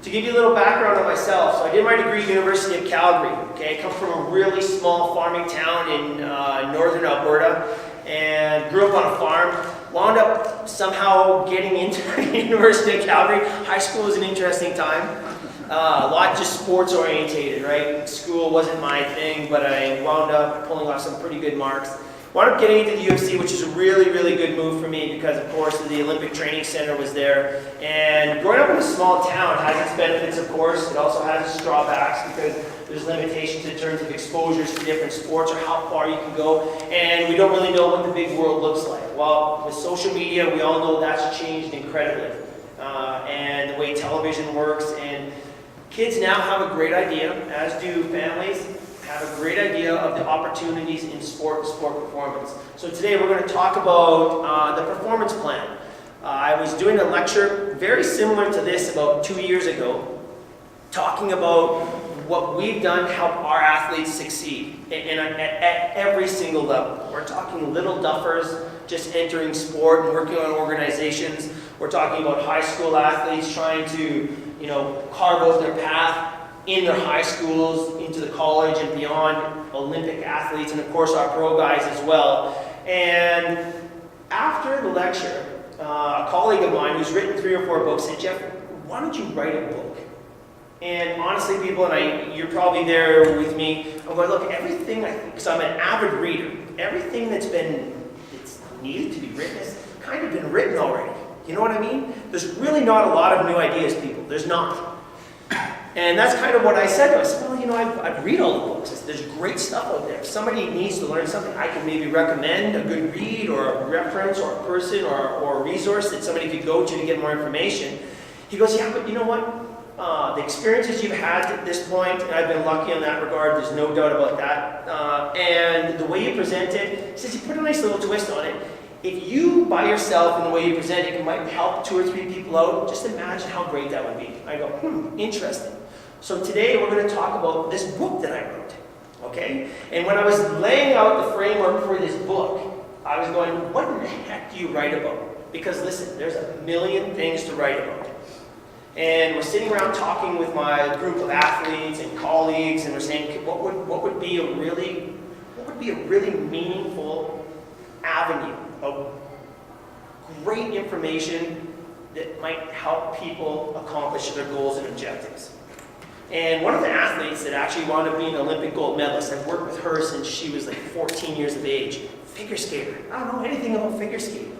To give you a little background on myself, so I did my degree at University of Calgary. Okay, I come from a really small farming town in northern Alberta, and grew up on a farm. Wound up somehow getting into the University of Calgary. High school was an interesting time. A lot just sports orientated, right? School wasn't my thing, but I wound up pulling off some pretty good marks. Wound up getting into the UFC, which is a really, really good move for me because, of course, the Olympic Training Center was there. And growing up in a small town has its benefits, of course. It also has its drawbacks because there's limitations in terms of exposures to different sports or how far you can go. And we don't really know what the big world looks like. Well, with social media, we all know that's changed incredibly. And the way television works. And kids now have a great idea, as do families, have a great idea of the opportunities in sport and sport performance. So today we're going to talk about the performance plan. I was doing a lecture very similar to this about 2 years ago, talking about what we've done to help our athletes succeed at every single level. We're talking little duffers just entering sport and working on organizations. We're talking about high school athletes trying to, carve out their path in their high schools, into the college and beyond, Olympic athletes, and of course our pro guys as well. And after the lecture, a colleague of mine who's written 3 or 4 books said, "Jeff, why don't you write a book?" And honestly, people, and you're probably there with me, I'm going, look, everything, because I'm an avid reader, everything that's needed to be written has kind of been written already. You know what I mean? There's really not a lot of new ideas, people. There's not. And that's kind of what I said to him. I said, well, I've read all the books. There's great stuff out there. If somebody needs to learn something, I can maybe recommend a good read or a reference or a person or a resource that somebody could go to get more information. He goes, yeah, but you know what? The experiences you've had at this point, and I've been lucky in that regard, there's no doubt about that, and the way you present it, he says you put a nice little twist on it. If you, by yourself, in the way you present it, might help 2 or 3 people out, just imagine how great that would be. I go, interesting. So today we're going to talk about this book that I wrote, okay? And when I was laying out the framework for this book, I was going, what in the heck do you write about? Because listen, there's a million things to write about. And we're sitting around talking with my group of athletes and colleagues, and we're saying, what would be a really meaningful avenue of great information that might help people accomplish their goals and objectives. And one of the athletes that actually wound up being an Olympic gold medalist, I've worked with her since she was like 14 years of age, figure skater. I don't know anything about figure skating.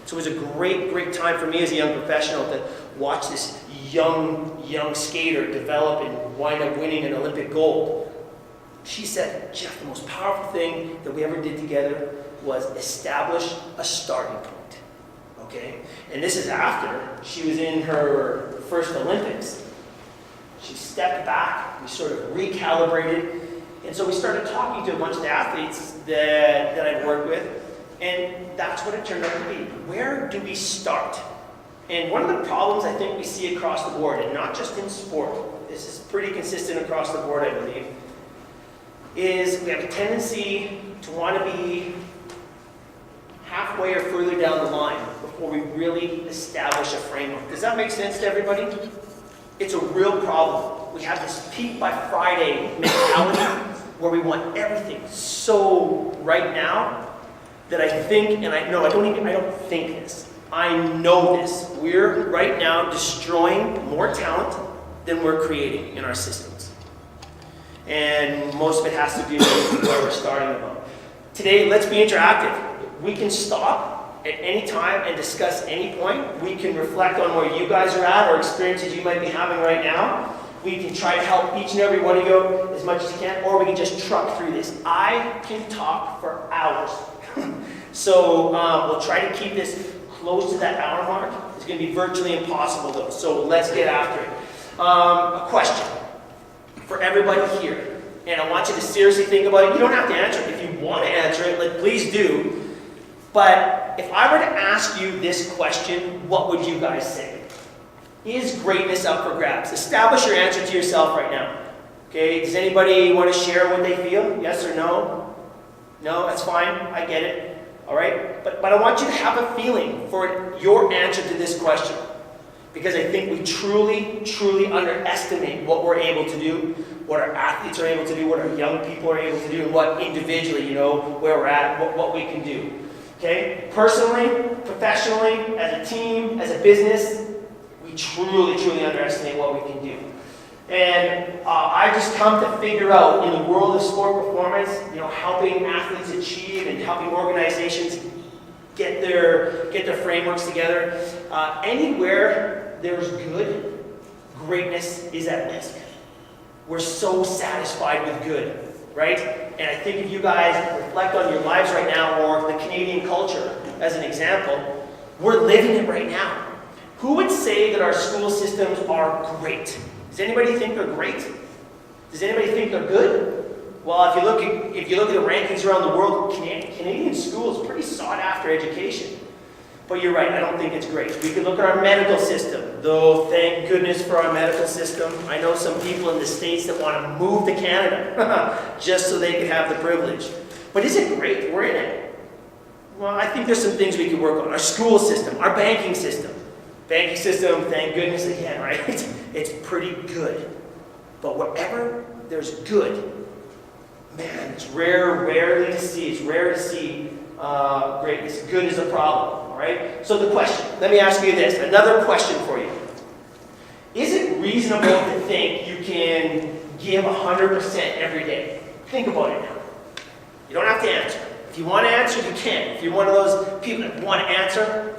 So it was a great time for me as a young professional to watch this young skater develop and wind up winning an Olympic gold. She said, Jeff, the most powerful thing that we ever did together was establish a starting point, okay? And this is after she was in her first Olympics. She stepped back, we sort of recalibrated, and so we started talking to a bunch of the athletes that I'd worked with, and that's what it turned out to be. Where do we start? And one of the problems I think we see across the board, and not just in sport, this is pretty consistent across the board, I believe, is we have a tendency to want to be halfway or further down the line before we really establish a framework. Does that make sense to everybody? It's a real problem. We have this peak by Friday mentality where we want everything so right now that I think, and I don't think this, I know this. We're right now destroying more talent than we're creating in our systems. And most of it has to do with where we're starting about. Today, let's be interactive. We can stop at any time and discuss any point. We can reflect on where you guys are at or experiences you might be having right now. We can try to help each and every one of you as much as you can, or we can just truck through this. I can talk for hours. So we'll try to keep this close to that hour mark. It's going to be virtually impossible though, so let's get after it. A question for everybody here, and I want you to seriously think about it. You don't have to answer it. If you want to answer it, please do. But if I were to ask you this question, what would you guys say? Is greatness up for grabs? Establish your answer to yourself right now. Okay, does anybody want to share what they feel? Yes or no? No, that's fine. I get it. All right? But I want you to have a feeling for your answer to this question. because I think we truly, truly underestimate what we're able to do, what our athletes are able to do, what our young people are able to do, and what individually, where we're at, what we can do. Okay? Personally, professionally, as a team, as a business, we truly, truly underestimate what we can do. And I just come to figure out in the world of sport performance, helping athletes achieve and helping organizations get their frameworks together. Anywhere there's good, greatness is at risk. We're so satisfied with good, right? And I think if you guys reflect on your lives right now, or the Canadian culture as an example, we're living it right now. Who would say that our school systems are great? Does anybody think they're great? Does anybody think they're good? Well, if you look at the rankings around the world, Canadian schools pretty sought after education. But you're right, I don't think it's great. We could look at our medical system, though thank goodness for our medical system. I know some people in the States that want to move to Canada just so they could have the privilege. But is it great? We're in it. Well, I think there's some things we can work on. Our school system, our banking system. Banking system, thank goodness again, right? It's pretty good. But wherever there's good, man, it's rarely to see. It's rare to see greatness. Good is a problem, all right? So the question, let me ask you this, another question for you. Is it reasonable to think you can give 100% every day? Think about it now. You don't have to answer. If you want to answer, you can. If you're one of those people that want to answer.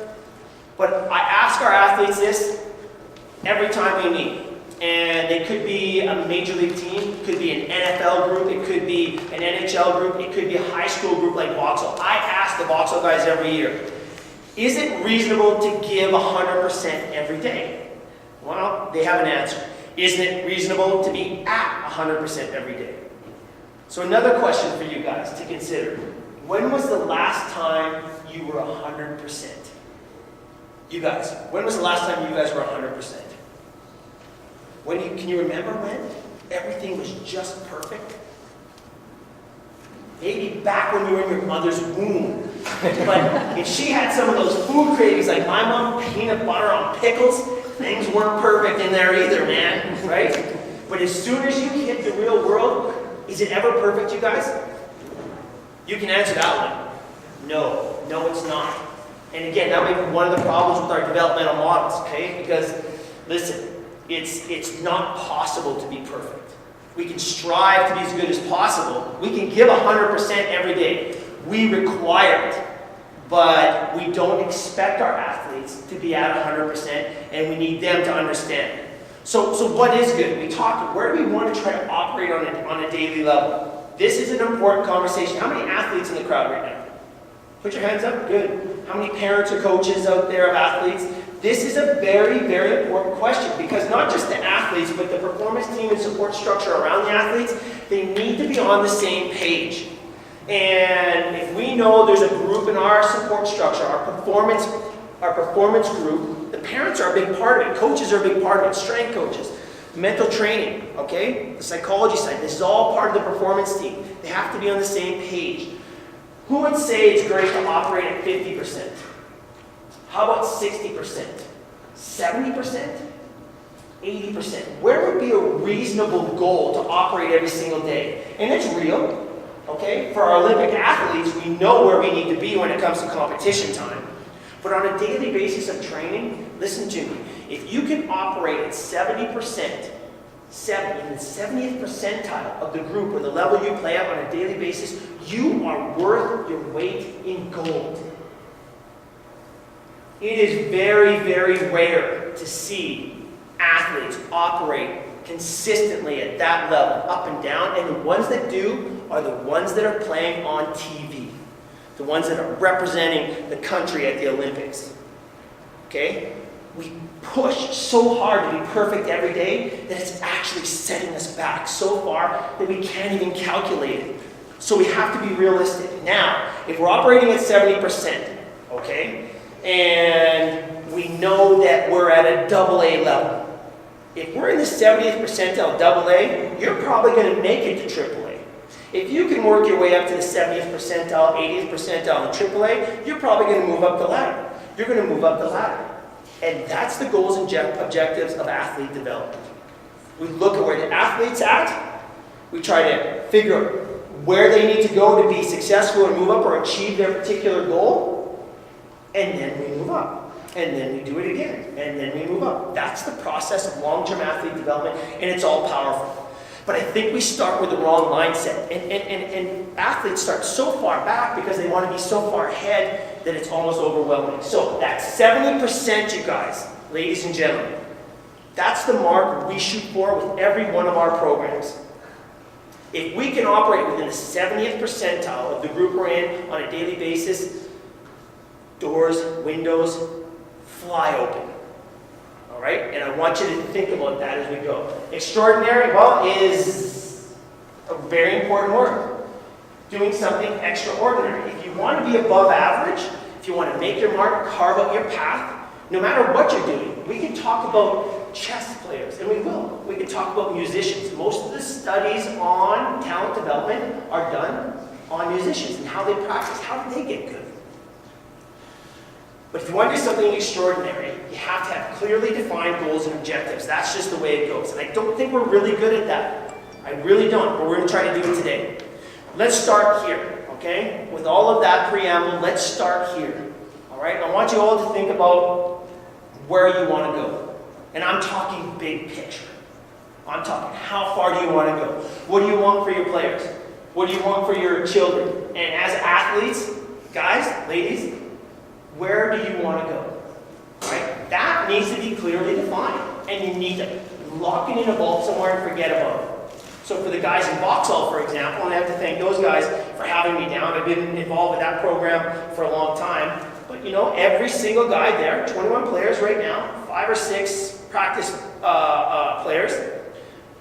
But I ask our athletes this every time we meet. And it could be a major league team, it could be an NFL group, it could be an NHL group, it could be a high school group like Vauxhall. I ask the Vauxhall guys every year, is it reasonable to give 100% every day? Well, they have an answer. Isn't it reasonable to be at 100% every day? So another question for you guys to consider. When was the last time you were 100%? You guys, when was the last time you guys were 100%? Can you remember when everything was just perfect? Maybe back when you were in your mother's womb. But if she had some of those food cravings like my mom, peanut butter on pickles, things weren't perfect in there either, man, right? But as soon as you hit the real world, is it ever perfect, you guys? You can answer that one. No, it's not. And again, that may be one of the problems with our developmental models, okay? Because, listen, it's not possible to be perfect. We can strive to be as good as possible. We can give 100% every day. We require it. But we don't expect our athletes to be at 100%, and we need them to understand. So what is good? We talked, where do we want to try to operate on a daily level? This is an important conversation. How many athletes in the crowd right now? Put your hands up. Good. How many parents or coaches out there of athletes? This is a very, very important question, because not just the athletes, but the performance team and support structure around the athletes, they need to be on the same page. And if we know there's a group in our support structure, our performance group, the parents are a big part of it, coaches are a big part of it, strength coaches, mental training, okay, the psychology side, this is all part of the performance team. They have to be on the same page. Who would say it's great to operate at 50%? How about 60%? 70%? 80%? Where would be a reasonable goal to operate every single day? And it's real, okay? For our Olympic athletes, we know where we need to be when it comes to competition time. But on a daily basis of training, listen to me. If you can operate at 70%, in the 70th percentile of the group or the level you play at on a daily basis, you are worth your weight in gold. It is very, very rare to see athletes operate consistently at that level, up and down, and the ones that do are the ones that are playing on TV, the ones that are representing the country at the Olympics. Okay? We push so hard to be perfect every day that it's actually setting us back so far that we can't even calculate it. So we have to be realistic. Now, if we're operating at 70%, okay, and we know that we're at a AA level, if we're in the 70th percentile AA, you're probably going to make it to AAA. If you can work your way up to the 70th percentile, 80th percentile in AAA, you're probably going to move up the ladder. You're going to move up the ladder. And that's the goals and objectives of athlete development. We look at where the athlete's at, we try to figure out where they need to go to be successful and move up or achieve their particular goal, and then we move up. And then we do it again, and then we move up. That's the process of long-term athlete development, and it's all powerful. But I think we start with the wrong mindset. And athletes start so far back because they want to be so far ahead that it's almost overwhelming. So that 70%, you guys, ladies and gentlemen, that's the mark we shoot for with every one of our programs. If we can operate within the 70th percentile of the group we're in on a daily basis, doors, windows, fly open. All right? And I want you to think about that as we go. Extraordinary, well, is a very important word. Doing something extraordinary. If you want to be above average, if you want to make your mark, carve out your path, no matter what you're doing, we can talk about chess players, and we will. We can talk about musicians. Most of the studies on talent development are done on musicians and how they practice. How do they get good? But if you want to do something extraordinary, you have to have clearly defined goals and objectives. That's just the way it goes. And I don't think we're really good at that. I really don't, but we're going to try to do it today. Let's start here, okay? With all of that preamble, let's start here. All right? I want you all to think about where you want to go. And I'm talking big picture. I'm talking how far do you want to go? What do you want for your players? What do you want for your children? And as athletes, guys, ladies, where do you want to go? Right? That needs to be clearly defined. And you need to lock it in a vault somewhere and forget about it. So for the guys in Vauxhall, for example, and I have to thank those guys for having me down. I've been involved with that program for a long time. But you know, every single guy there, 21 players right now, 5 or 6 practice players,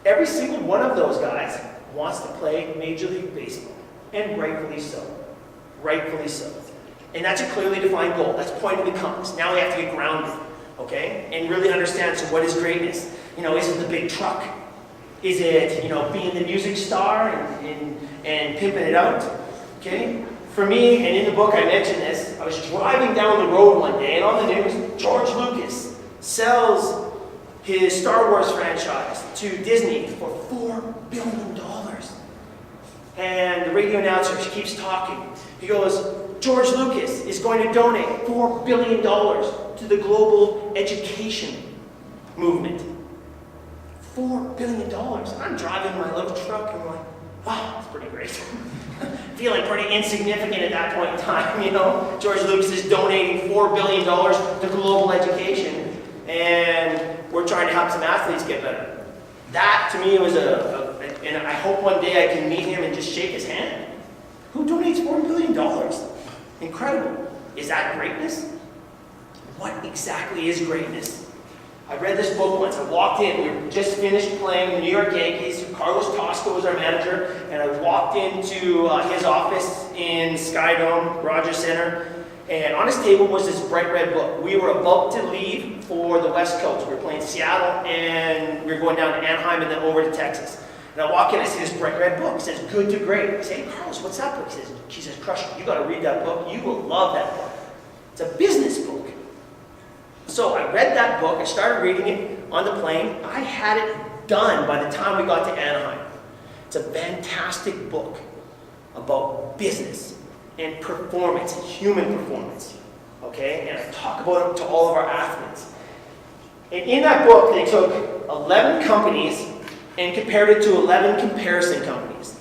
every single one of those guys wants to play Major League Baseball. And rightfully so. Rightfully so. And that's a clearly defined goal. That's point of the compass. Now we have to get grounded, okay? And really understand, so what is greatness? You know, is it the big truck? Is it, you know, being the music star and pimping it out? Okay? For me, and in the book I mentioned this, I was driving down the road one day, and on the news, George Lucas sells his Star Wars franchise to Disney for $4 billion. And the radio announcer keeps talking. He goes, George Lucas is going to donate $4 billion to the global education movement. $4 billion. I'm driving my little truck and I'm like, wow, that's pretty great. Feeling pretty insignificant at that point in time, you know. George Lucas is donating $4 billion to global education, and we're trying to help some athletes get better. That, to me, was and I hope one day I can meet him and just shake his hand. Who donates $4 billion? Incredible. Is that greatness? What exactly is greatness? I read this book once. I walked in. We were just finished playing the New York Yankees. Carlos Tosco was our manager. And I walked into his office in Skydome, Rogers Center. And on his table was this bright red book. We were about to leave for the West Coast. We were playing Seattle, and we were going down to Anaheim and then over to Texas. And I walk in, I see this bright red book. It says, Good to Great. I say, hey, Carlos, what's that book? She says, Krushell, you got to read that book. You will love that book. It's a business book. So I read that book. I started reading it on the plane. I had it done by the time we got to Anaheim. It's a fantastic book about business and performance, human performance. Okay? And I talk about it to all of our athletes. And in that book, they took 11 companies and compared it to 11 comparison companies.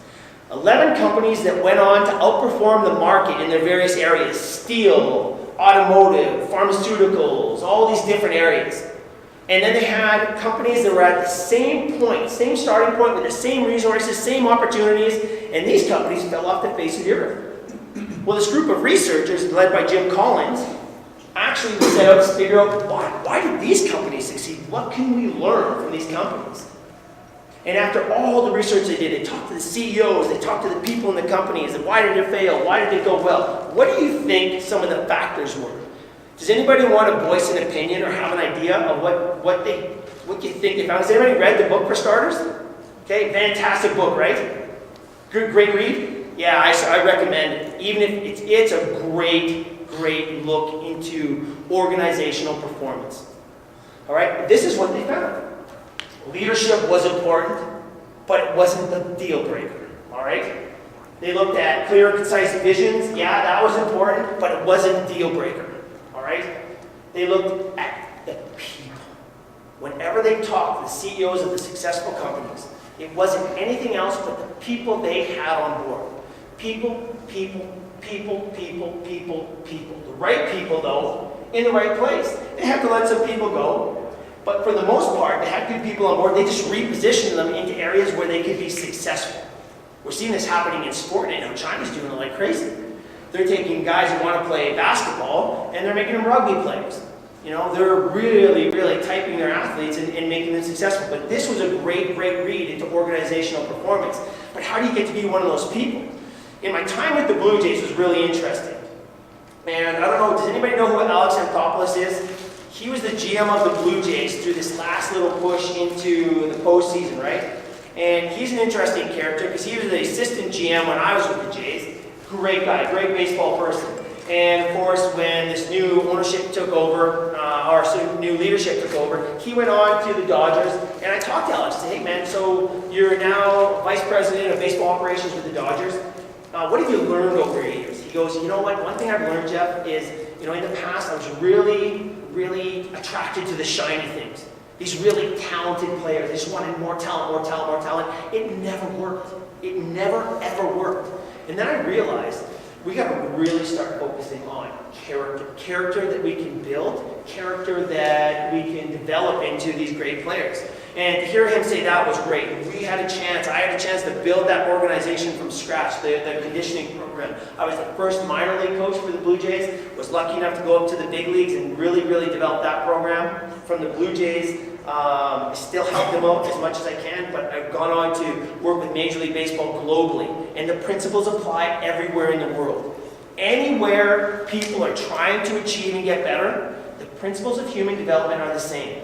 11 companies that went on to outperform the market in their various areas. Steel, automotive, pharmaceuticals, all these different areas. And then they had companies that were at the same point, same starting point with the same resources, same opportunities, and these companies fell off the face of the earth. Well, this group of researchers, led by Jim Collins, actually set out to figure out why did these companies succeed? What can we learn from these companies? And after all the research they did, they talked to the CEOs, they talked to the people in the companies, and why did it fail? Why did it go well? What do you think some of the factors were? Does anybody want to voice an opinion or have an idea of what you think they found? Has anybody read the book for starters? Okay, fantastic book, right? Great read? Yeah, I recommend it. Even if it's a great great look into organizational performance. All right, this is what they found. Leadership was important, but it wasn't the deal breaker. All right, they looked at clear, concise visions. Yeah, that was important, but it wasn't a deal breaker. All right, they looked at the people. Whenever they talked to the CEOs of the successful companies, it wasn't anything else but the people they had on board. People, people, people, people, people, people. The right people, though, in the right place. They had to let some people go, but for the most part, they had good people on board. They just repositioned them into areas where they could be successful. We're seeing this happening in sport, and I know China's doing it like crazy. They're taking guys who want to play basketball, and they're making them rugby players. You know, they're really, really typing their athletes and making them successful. But this was a great, great read into organizational performance. But how do you get to be one of those people? In my time with the Blue Jays was really interesting. And I don't know, does anybody know who Alex Anthopoulos is? He was the GM of the Blue Jays through this last little push into the postseason, right? And he's an interesting character because he was the assistant GM when I was with the Jays. Great guy, great baseball person. And of course, when this new ownership took over, new leadership took over, he went on to the Dodgers. And I talked to Alex, I said, hey man, so you're now vice president of baseball operations with the Dodgers. What have you learned over the years? He goes, you know what, one thing I've learned, Jeff, is, you know, in the past I was really, really attracted to the shiny things. These really talented players, they just wanted more talent, more talent, more talent. It never worked. It never, ever worked. And then I realized we got to really start focusing on character. Character that we can build, character that we can develop into these great players. And to hear him say that was great. I had a chance to build that organization from scratch, the conditioning program. I was the first minor league coach for the Blue Jays, was lucky enough to go up to the big leagues and really, really develop that program from the Blue Jays. I still help them out as much as I can, but I've gone on to work with Major League Baseball globally, and the principles apply everywhere in the world. Anywhere people are trying to achieve and get better, the principles of human development are the same.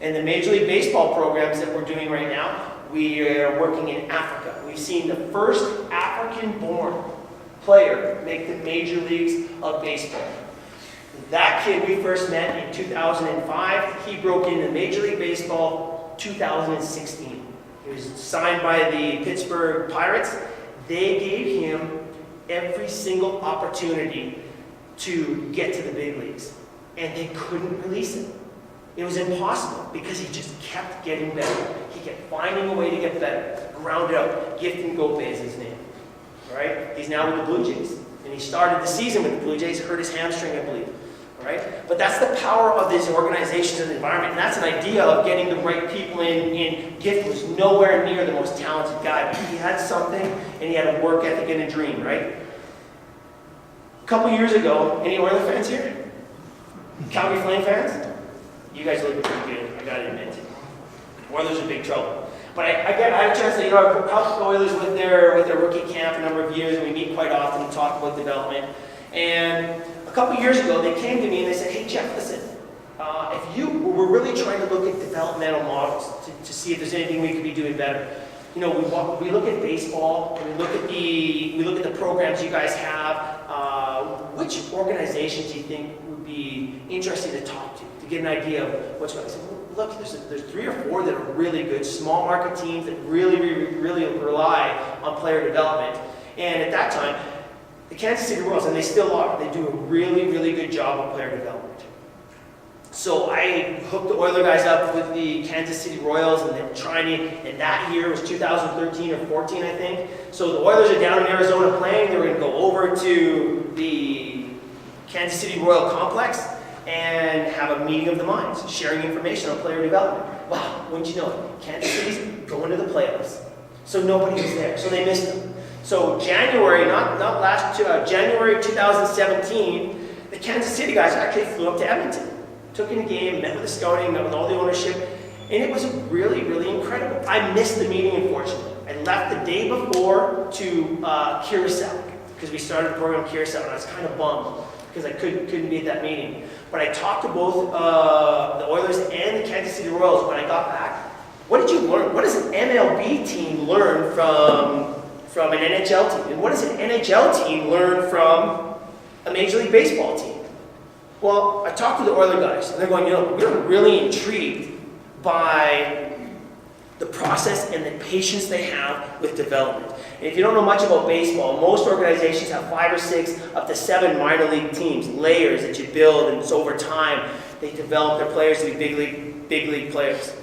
And the Major League Baseball programs that we're doing right now, we are working in Africa. We've seen the first African-born player make the major leagues of baseball. That kid we first met in 2005. He broke into Major League Baseball 2016. He was signed by the Pittsburgh Pirates. They gave him every single opportunity to get to the big leagues, and they couldn't release him. It was impossible because he just kept getting better. He kept finding a way to get better. Ground out. Gifton Gope is his name. All right? He's now with the Blue Jays. And he started the season with the Blue Jays, hurt his hamstring, I believe. All right? But that's the power of these organizations and the environment. And that's an idea of getting the right people in. Gifton was nowhere near the most talented guy, but he had something, and he had a work ethic and a dream, right? A couple years ago, any Oilers fans here? Calgary Flame fans? You guys look pretty good, I gotta admit. Oilers are in big trouble. But I had a chance to, I've helped the Oilers with their rookie camp a number of years, and we meet quite often and talk about development. And a couple years ago, they came to me and they said, hey Jeff, listen, we're really trying to look at developmental models to see if there's anything we could be doing better. You know, we look at baseball, and we look at the programs you guys have. Which organizations do you think would be interesting to talk to get an idea of what's going on? I said, well, look, there's 3 or 4 that are really good, small market teams that really rely on player development. And at that time, the Kansas City Royals, and they still are, they do a really good job of player development. So I hooked the Oilers guys up with the Kansas City Royals, and they were trying to, and that year was 2013 or 14, I think. So the Oilers are down in Arizona playing. They were going to go over to the Kansas City Royal complex and have a meeting of the minds, sharing information on player development. Wow, wouldn't you know it? Kansas City's going to the playoffs. So nobody was there, so they missed them. So January 2017, the Kansas City guys actually flew up to Edmonton. Took in a game, met with the scouting, met with all the ownership, and it was really incredible. I missed the meeting, unfortunately. I left the day before to Curacao, because we started the program in Curacao, and I was kind of bummed, because I couldn't be at that meeting. But I talked to both the Oilers and the Kansas City Royals when I got back. What did you learn? What does an MLB team learn from an NHL team? And what does an NHL team learn from a Major League Baseball team. Well, I talked to the Oiler guys, and they're going, we're really intrigued by the process and the patience they have with development. And if you don't know much about baseball, most organizations have 5 or 6, up to 7 minor league teams, layers that you build, and it's over time they develop their players to be big league players.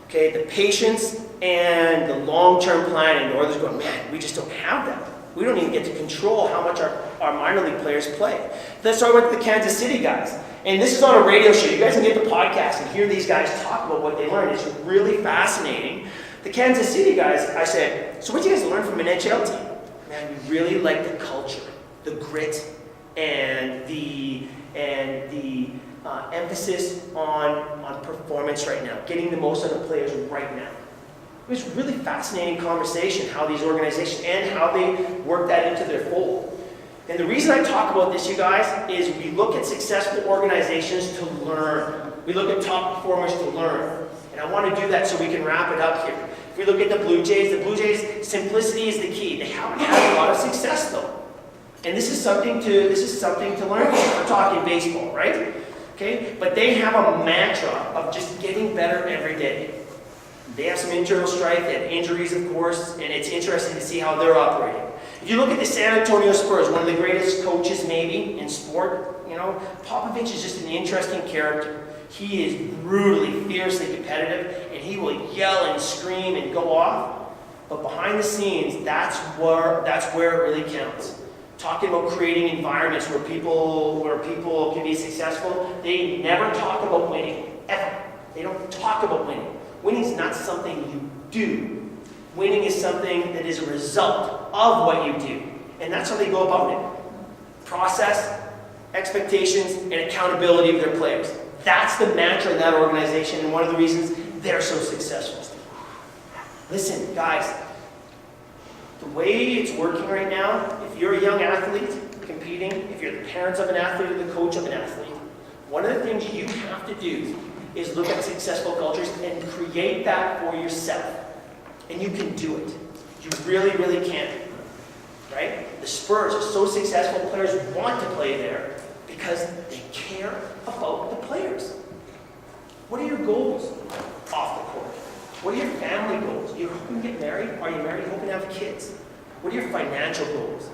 Okay, the patience and the long-term planning, the Oilers going, man, we just don't have that. We don't even get to control how much our minor league players play. That's why I went to the Kansas City guys. And this is on a radio show. You guys can get the podcast and hear these guys talk about what they learned. It's really fascinating. The Kansas City guys, I said, so what did you guys learn from an NHL team? Man, we really like the culture, the grit, and the emphasis on performance right now, getting the most out of the players right now. It was a really fascinating conversation, how these organizations and how they work that into their fold. And the reason I talk about this, you guys, is we look at successful organizations to learn. We look at top performers to learn. And I want to do that so we can wrap it up here. If we look at the Blue Jays, simplicity is the key. They haven't had a lot of success, though. And this is something to learn. We're talking baseball, right? Okay? But they have a mantra of just getting better every day. They have some internal strife, they have injuries, of course, and it's interesting to see how they're operating. If you look at the San Antonio Spurs, one of the greatest coaches maybe in sport, Popovich is just an interesting character. He is brutally, fiercely competitive, and he will yell and scream and go off. But behind the scenes, that's where it really counts. Talking about creating environments where people can be successful, they never talk about winning, ever. They don't talk about winning. Winning is not something you do. Winning is something that is a result of what you do. And that's how they go about it. Process, expectations, and accountability of their players. That's the mantra in that organization, and one of the reasons they're so successful. Listen, guys, the way it's working right now, if you're a young athlete competing, if you're the parents of an athlete or the coach of an athlete, one of the things you have to do is look at successful cultures and create that for yourself. And you can do it. You really, really can. Right? The Spurs are so successful, players want to play there because they care about the players. What are your goals off the court? What are your family goals? You're hoping to get married? Are you married hoping to have kids? What are your financial goals?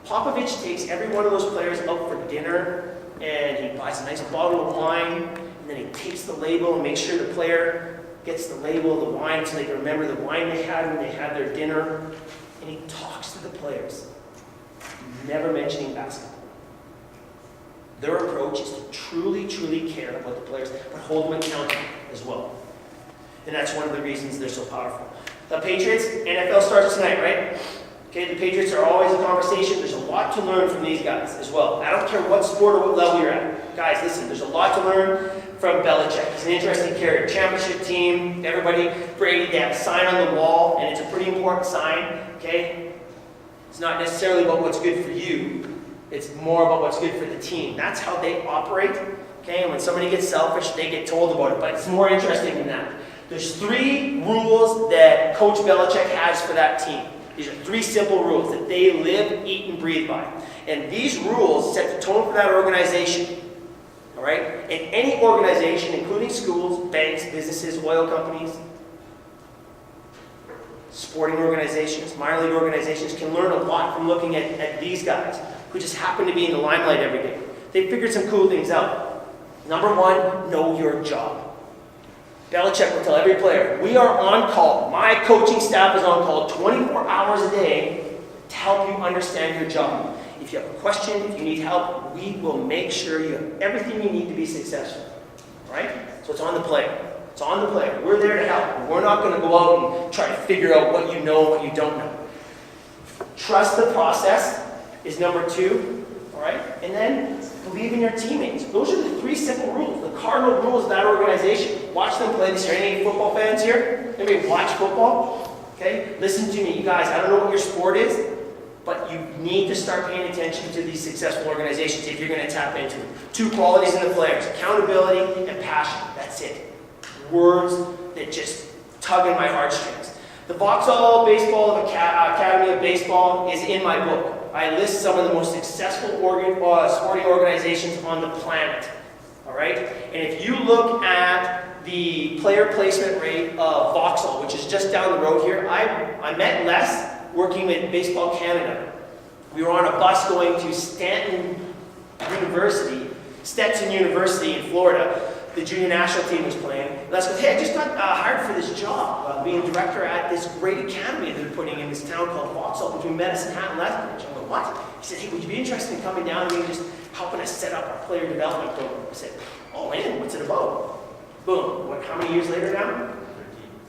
Popovich takes every one of those players out for dinner, and he buys a nice bottle of wine, and then he takes the label and makes sure the player gets the label of the wine so they can remember the wine they had when they had their dinner. And he talks to the players, never mentioning basketball. Their approach is to truly, truly care about the players, but hold them accountable as well. And that's one of the reasons they're so powerful. The Patriots, NFL starts tonight, right? Okay, the Patriots are always a conversation. There's a lot to learn from these guys as well. I don't care what sport or what level you're at. Guys, listen, there's a lot to learn from Belichick. He's an interesting character. Championship team, everybody, Brady, they have a sign on the wall, and it's a pretty important sign, okay? It's not necessarily about what's good for you. It's more about what's good for the team. That's how they operate, okay? And when somebody gets selfish, they get told about it. But it's more interesting than that. There's 3 rules that Coach Belichick has for that team. These are 3 simple rules that they live, eat, and breathe by. And these rules set the tone for that organization. All right? And any organization, including schools, banks, businesses, oil companies, sporting organizations, minor league organizations, can learn a lot from looking at these guys who just happen to be in the limelight every day. They figured some cool things out. Number 1, know your job. Belichick will tell every player, we are on call. My coaching staff is on call 24 hours a day to help you understand your job. If you have a question, if you need help, we will make sure you have everything you need to be successful. Right? So it's on the player. It's on the player. We're there to help. We're not going to go out and try to figure out what you know and what you don't know. Trust the process is number 2. All right? And then believe in your teammates. Those are the 3 simple rules, the cardinal rules of that organization. Watch them play. Is there any football fans here? Anybody watch football? Okay? Listen to me, you guys. I don't know what your sport is, but you need to start paying attention to these successful organizations if you're going to tap into them. 2 qualities in the players, accountability and passion. That's it. Words that just tug in my heartstrings. The Vauxhall Baseball Academy of Baseball is in my book. I list some of the most successful sporting organizations on the planet. All right? And if you look at the player placement rate of Vauxhall, which is just down the road here, I met Les working with Baseball Canada. We were on a bus going to Stetson University in Florida. The junior national team was playing. And Les goes, hey, I just got hired for this job, being director at this great academy that they're putting in this town called Vauxhall between Medicine Hat and Lethbridge. I go, what? He said, hey, would you be interested in coming down and maybe just helping us set up our player development program? I said, oh man, what's it about? Boom. How many years later now?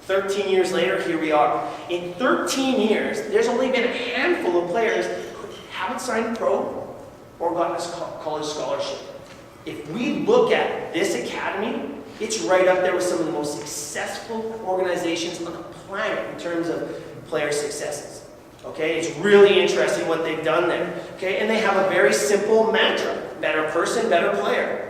13 years later, here we are. In 13 years, there's only been a handful of players who haven't signed pro or gotten a college scholarship. If we look at this academy, it's right up there with some of the most successful organizations on the planet in terms of player successes. Okay, it's really interesting what they've done there. Okay, and they have a very simple mantra: better person, better player.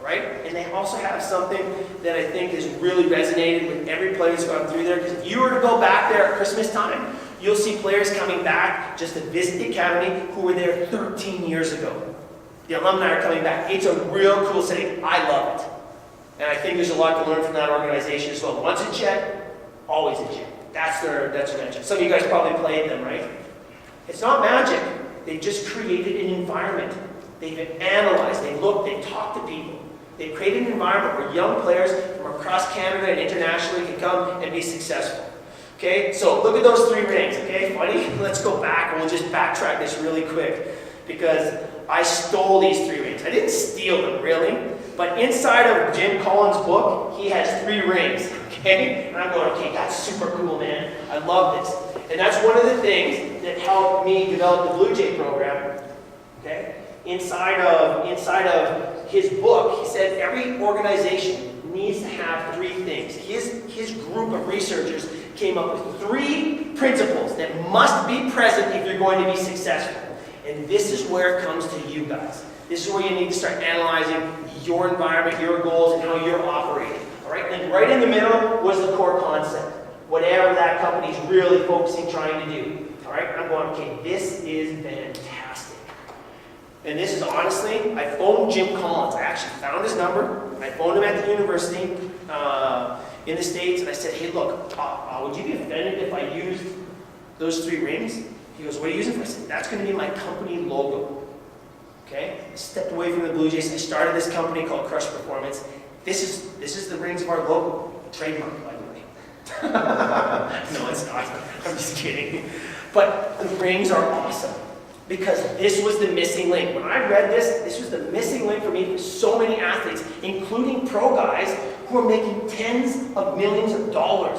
Right? And they also have something that I think has really resonated with every player who's gone through there. Because if you were to go back there at Christmas time, you'll see players coming back just to visit the academy who were there 13 years ago. The alumni are coming back. It's a real cool setting. I love it. And I think there's a lot to learn from that organization as well. Once a Jet, always a Jet. That's their magic. Some of you guys probably played them, right? It's not magic. They've just created an environment. They've analyzed, they've looked, they've talked to people. They've created an environment where young players from across Canada and internationally can come and be successful. Okay, so look at those 3 rings, okay? Funny? Let's go back and we'll just backtrack this really quick because I stole these 3 rings. I didn't steal them, really, but inside of Jim Collins' book, he has 3 rings, okay? And I'm going, okay, that's super cool, man. I love this. And that's one of the things that helped me develop the Blue Jay program, okay? Inside of his book, he said every organization needs to have 3 things. His group of researchers came up with 3 principles that must be present if you're going to be successful. And this is where it comes to you guys. This is where you need to start analyzing your environment, your goals, and how you're operating. All right? And right in the middle was the core concept. Whatever that company's really focusing, trying to do. All right? I'm going, okay, this is fantastic. And this is honestly, I phoned Jim Collins. I actually found his number. I phoned him at the university in the States, and I said, hey, look, would you be offended if I used those 3 rings? He goes, what are you using for? I said, that's going to be my company logo. Okay? I stepped away from the Blue Jays. I started this company called Crush Performance. This is the rings of our logo. Trademark, by the way. No, it's not. I'm just kidding. But the rings are awesome. Because this was the missing link. When I read this was the missing link for me for so many athletes, including pro guys who are making tens of millions of dollars.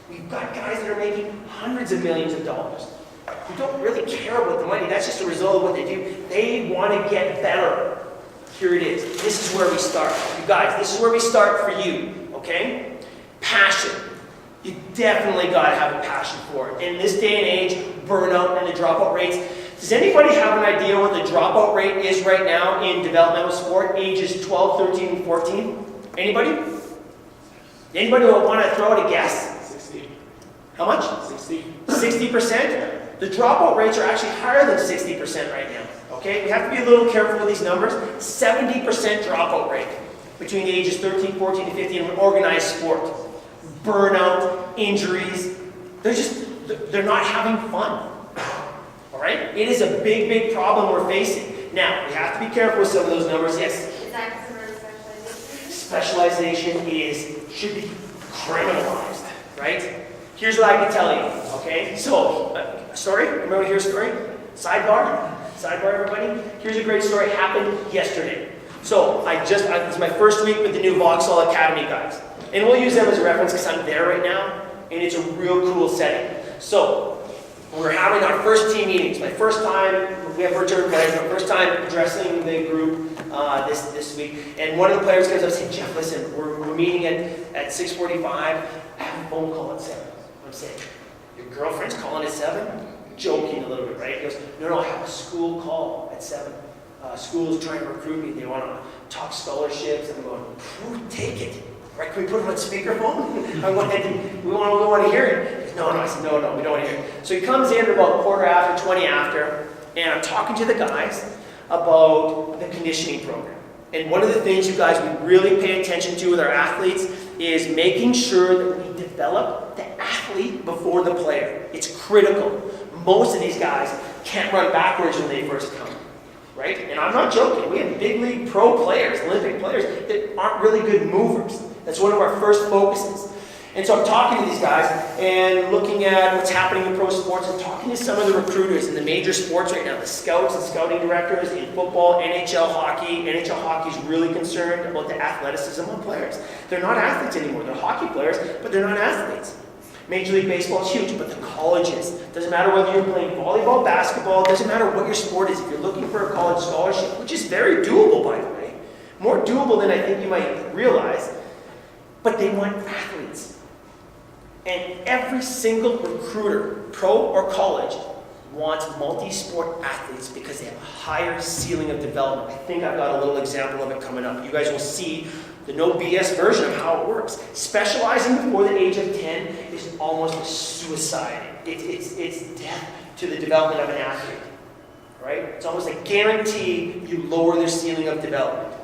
We've got guys that are making hundreds of millions of dollars who don't really care about the money. That's just a result of what they do. They want to get better. Here it is. This is where we start. You guys, this is where we start for you, okay? Passion. You definitely got to have a passion for it. In this day and age, burnout and the dropout rates. Does anybody have an idea what the dropout rate is right now in developmental sport, ages 12, 13, and 14? Anybody? Anybody want to throw out a guess? 60. How much? 60. 60%? The dropout rates are actually higher than 60% right now. Okay? We have to be a little careful with these numbers. 70% dropout rate between the ages 13, 14, and 15 in organized sport. Burnout, injuries. They're not having fun. Right? It is a big, big problem we're facing. Now, we have to be careful with some of those numbers. Yes? Is that considered specialization? Specialization should be criminalized, right? Here's what I can tell you, okay? So, story? Remember to hear a story? Sidebar, everybody. Here's a great story. Happened yesterday. So, it's my first week with the new Vauxhall Academy guys. And we'll use them as a reference because I'm there right now, and it's a real cool setting. So, we're having our first team meetings. My first time, we have return players, my first time addressing the group this week. And one of the players comes up and says, Jeff, listen, we're meeting at 6:45. I have a phone call at 7. I'm saying, your girlfriend's calling at 7? Joking a little bit, right? He goes, no, I have a school call at 7. School is trying to recruit me. They want to talk scholarships. And I'm going, take it. Right, can we put it on speakerphone? I'm going, we want to hear it. No, I said, no, we don't want to hear it. So he comes in about 20 after, And I'm talking to the guys about the conditioning program. And one of the things you guys we really pay attention to with our athletes is making sure that we develop the athlete before the player. It's critical. Most of these guys can't run backwards when they first come, right? And I'm not joking. We have big league pro players, Olympic players, that aren't really good movers. That's one of our first focuses. And so I'm talking to these guys and looking at what's happening in pro sports and talking to some of the recruiters in the major sports right now, the scouts and scouting directors in football, NHL hockey. NHL hockey is really concerned about the athleticism of players. They're not athletes anymore. They're hockey players, but they're not athletes. Major League Baseball is huge, but the colleges, doesn't matter whether you're playing volleyball, basketball, doesn't matter what your sport is. If you're looking for a college scholarship, which is very doable, by the way, more doable than I think you might realize, but they want athletes. And every single recruiter, pro or college, wants multi-sport athletes because they have a higher ceiling of development. I think I've got a little example of it coming up. You guys will see the no BS version of how it works. Specializing before the age of 10 is almost a suicide. It's death to the development of an athlete, right? It's almost a guarantee you lower their ceiling of development.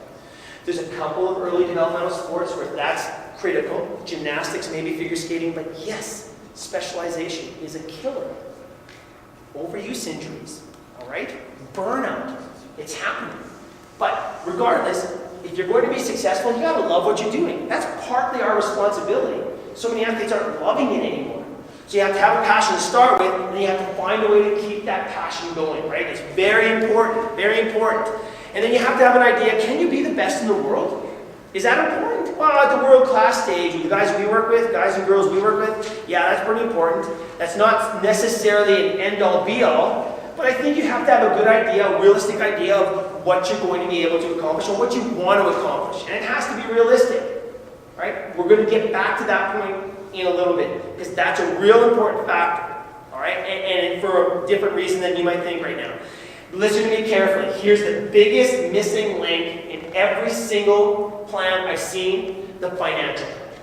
There's a couple of early developmental sports where that's critical. Gymnastics, maybe figure skating, but yes, specialization is a killer. Overuse injuries, all right? Burnout, it's happening. But regardless, if you're going to be successful, you gotta love what you're doing. That's partly our responsibility. So many athletes aren't loving it anymore. So you have to have a passion to start with, and you have to find a way to keep that passion going, right? It's very important, very important. And then you have to have an idea, can you be the best in the world? Is that important? Well, at the world-class stage, with the guys we work with, guys and girls we work with, yeah, that's pretty important. That's not necessarily an end-all, be-all, but I think you have to have a good idea, a realistic idea of what you're going to be able to accomplish or what you want to accomplish. And it has to be realistic, right? We're going to get back to that point in a little bit, because that's a real important factor, all right? And for a different reason than you might think right now. Listen to me carefully. Here's the biggest missing link in every single plan I've seen, the financial plan.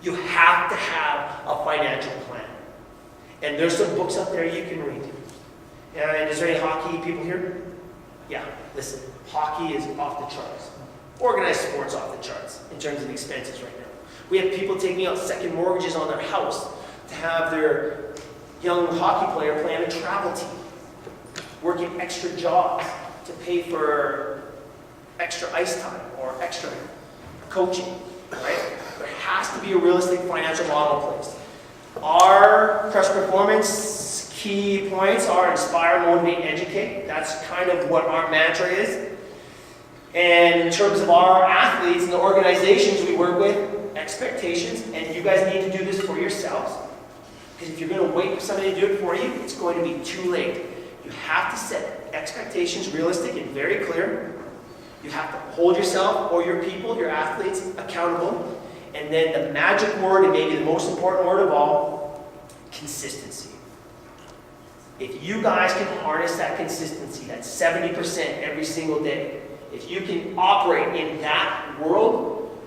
You have to have a financial plan. And there's some books up there you can read. And is there any hockey people here? Yeah, listen, hockey is off the charts. Organized sports off the charts in terms of expenses right now. We have people taking out second mortgages on their house to have their young hockey player play on a travel team. Working extra jobs to pay for extra ice time or extra coaching, right? There has to be a realistic financial model in place. Our Crush Performance key points are inspire, motivate, educate. That's kind of what our mantra is. And in terms of our athletes and the organizations we work with, expectations, and you guys need to do this for yourselves. Because if you're going to wait for somebody to do it for you, it's going to be too late. You have to set expectations realistic and very clear. You have to hold yourself or your people, your athletes, accountable. And then the magic word, and maybe the most important word of all, consistency. If you guys can harness that consistency, that 70% every single day, if you can operate in that world,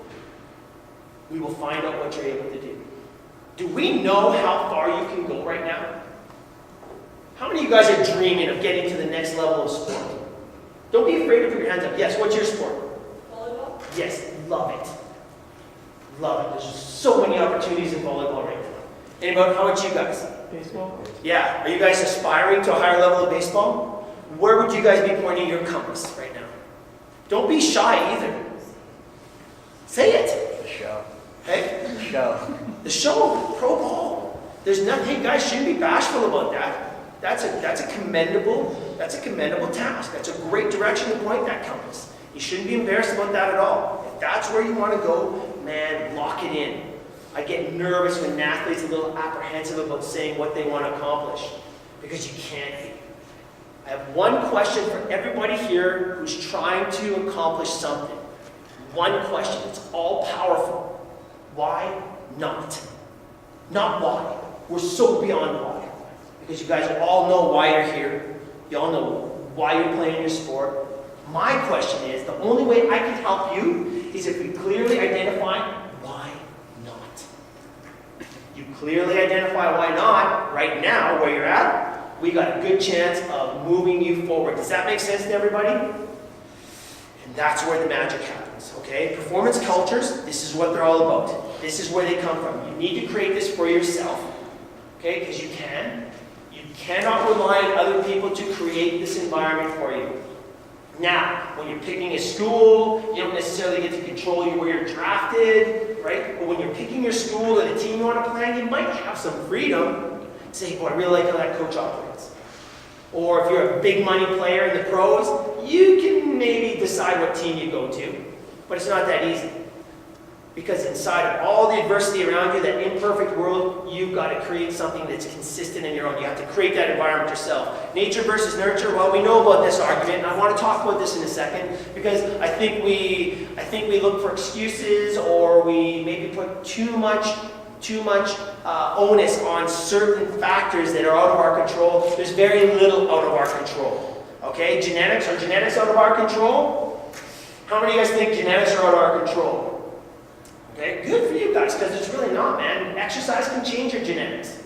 we will find out what you're able to do. Do we know how far you can go right now? How many of you guys are dreaming of getting to the next level of sport? Don't be afraid to put your hands up. Yes, what's your sport? Volleyball? Yes, love it. Love it. There's so many opportunities in volleyball right now. Anybody, how about you guys? Baseball? Yeah, are you guys aspiring to a higher level of baseball? Where would you guys be pointing your compass right now? Don't be shy either. Say it. The show. Hey? The show. The show, pro ball. There's nothing, guys shouldn't be bashful about that. That's a commendable task. That's a great direction to point that compass. You shouldn't be embarrassed about that at all. If that's where you want to go, man, lock it in. I get nervous when an athlete's a little apprehensive about saying what they want to accomplish, because you can't be. I have one question for everybody here who's trying to accomplish something. One question. It's all powerful. Why not? Not why. We're so beyond why. Because you guys all know why you're here. You all know why you're playing your sport. My question is, the only way I can help you is if we clearly identify why not. You clearly identify why not right now, where you're at, we got a good chance of moving you forward. Does that make sense to everybody? And that's where the magic happens, okay? Performance cultures, this is what they're all about. This is where they come from. You need to create this for yourself, okay? Because you can. You cannot rely on other people to create this environment for you. Now, when you're picking a school, you don't necessarily get to control where you're drafted, right? But when you're picking your school or the team you want to play, you might have some freedom to say, boy, I really like how that coach operates. Or if you're a big money player in the pros, you can maybe decide what team you go to. But it's not that easy. Because inside of all the adversity around you, that imperfect world, you've got to create something that's consistent in your own. You have to create that environment yourself. Nature versus nurture, well, we know about this argument, and I want to talk about this in a second, because I think we look for excuses, or we maybe put too much onus on certain factors that are out of our control. There's very little out of our control. Okay, genetics, are genetics out of our control? How many of you guys think genetics are out of our control? Okay, good for you guys, because it's really not, man. Exercise can change your genetics.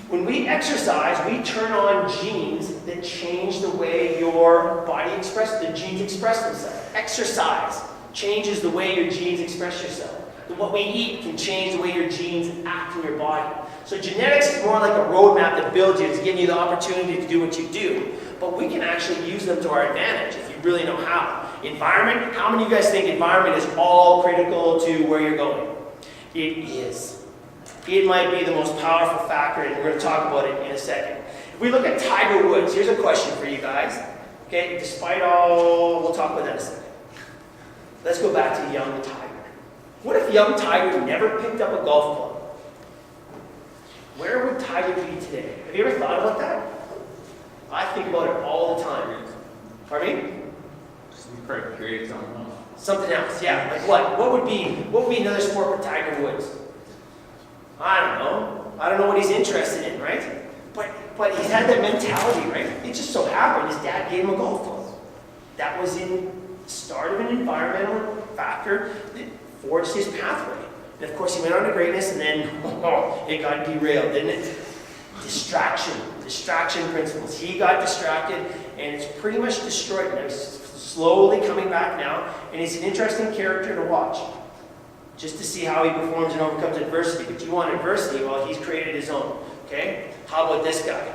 When we exercise, we turn on genes that change the way your body the genes express themselves. Exercise changes the way your genes express yourself. What we eat can change the way your genes act in your body. So genetics is more like a roadmap that builds you. It's giving you the opportunity to do what you do. But we can actually use them to our advantage if you really know how. Environment, how many of you guys think environment is all critical to where you're going? It is. It might be the most powerful factor, and we're going to talk about it in a second. If we look at Tiger Woods, here's a question for you guys. Okay, despite all, we'll talk about that in a second. Let's go back to young Tiger. What if young Tiger never picked up a golf club? Where would Tiger be today? Have you ever thought about that? I think about it all the time. Pardon me? Create something else. Something else, yeah. Like what? What would be another sport for Tiger Woods? I don't know. I don't know what he's interested in, right? But he's had that mentality, right? It just so happened his dad gave him a golf club. That was in the start of an environmental factor that forged his pathway. And of course he went on to greatness, and then it got derailed, didn't it? Distraction principles. He got distracted, and it's pretty much destroyed. Now he's slowly coming back now, and he's an interesting character to watch, just to see how he performs and overcomes adversity. But you want adversity? Well, he's created his own. Okay? How about this guy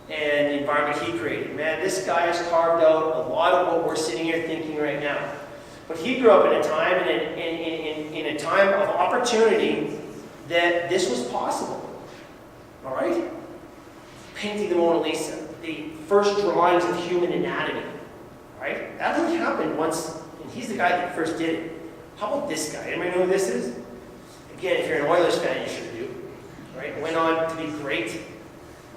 and the environment he created? Man, this guy has carved out a lot of what we're sitting here thinking right now. But he grew up in a time, in a time of opportunity, that this was possible. All right? Painting the Mona Lisa, the first drawings of human anatomy. Right? That only happened once, and he's the guy that first did it. How about this guy? Anybody know who this is? Again, if you're an Oilers fan, you should do. Right? Went on to be great.